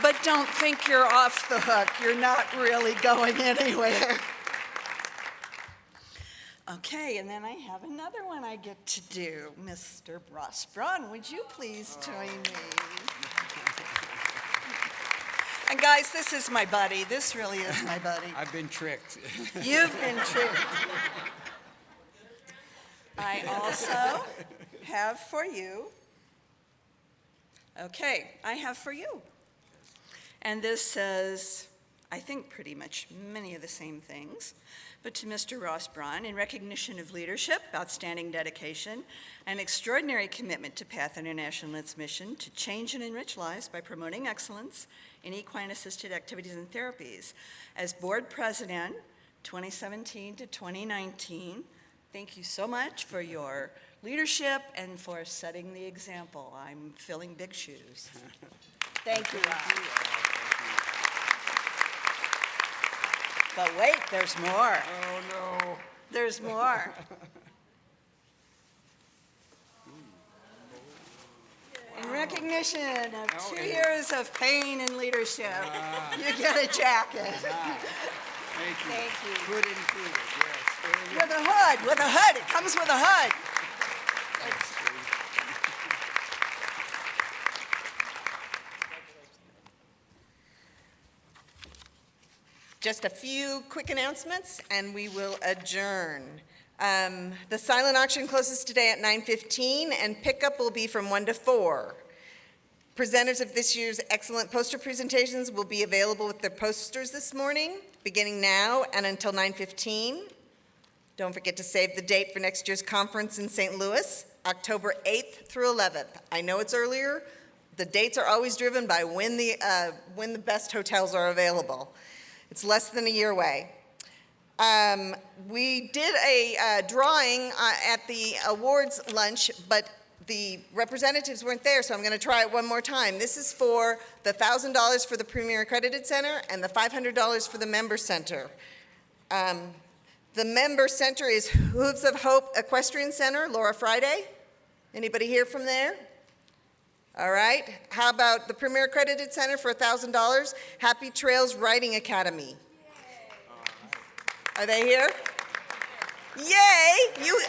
Speaker 16: But don't think you're off the hook. You're not really going anywhere. Okay, and then I have another one I get to do. Mr. Ross Braun, would you please join me? And guys, this is my buddy. This really is my buddy.
Speaker 1: I've been tricked.
Speaker 16: You've been tricked. I also have for you, okay, I have for you. And this says, I think pretty much many of the same things, but to Mr. Ross Braun, in recognition of leadership, outstanding dedication, and extraordinary commitment to PATH International and its mission to change and enrich lives by promoting excellence in equine-assisted activities and therapies. As board president, 2017 to 2019, thank you so much for your leadership and for setting the example. I'm filling big shoes. Thank you, Rob. But wait, there's more.
Speaker 1: Oh, no.
Speaker 16: There's more. In recognition of 2 years of pain and leadership, you get a jacket.
Speaker 1: Thank you.
Speaker 16: Thank you.
Speaker 1: Good included, yes. There you
Speaker 16: With a hood, with a hood. It comes with a hood. Just a few quick announcements, and we will adjourn. The silent auction closes today at 9:15, and pickup will be from 1 to 4. Presenters of this year's excellent poster presentations will be available with their posters this morning, beginning now and until 9:15. Don't forget to save the date for next year's conference in St. Louis, October 8th through 11th. I know it's earlier. The dates are always driven by when the best hotels are available. It's less than a year away. We did a drawing at the awards lunch, but the representatives weren't there, so I'm going to try it one more time. This is for the $1,000 for the Premier Accredited Center and the $500 for the Member Center. The Member Center is Hooves of Hope Equestrian Center, Laura Friday. Anybody here from there? All right. How about the Premier Accredited Center for $1,000? Happy Trails Riding Academy. Are they here? Yay! You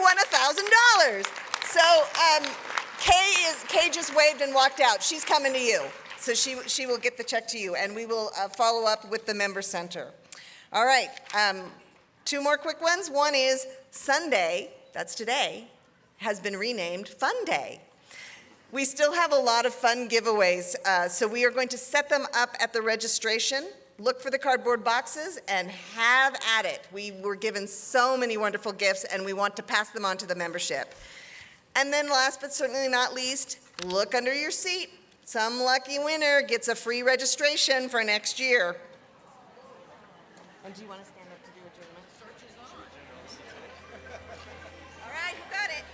Speaker 16: won $1,000. So Kay just waved and walked out. She's coming to you. So she will get the check to you, and we will follow up with the Member Center. All right. 2 more quick ones. One is Sunday, that's today, has been renamed Fun Day. We still have a lot of fun giveaways, so we are going to set them up at the registration look for the cardboard boxes and have at it. We were given so many wonderful gifts, and we want to pass them on to the membership. And then last but certainly not least, look under your seat. Some lucky winner gets a free registration for next year. And do you want to stand up to do adjournment? All right, who got it?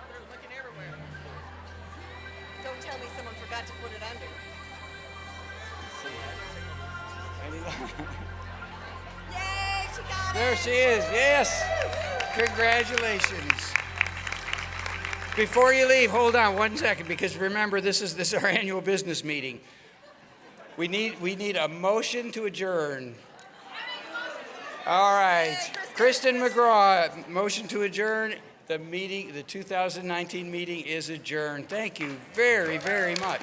Speaker 16: They're looking everywhere. Don't tell me someone forgot to put it under. Yay, she got it!
Speaker 1: There she is, yes. Congratulations. Before you leave, hold on 1 second, because remember, this is our annual business meeting. We need a motion to adjourn. All right. Kristen McGraw, motion to adjourn. The 2019 meeting is adjourned. Thank you very, very much.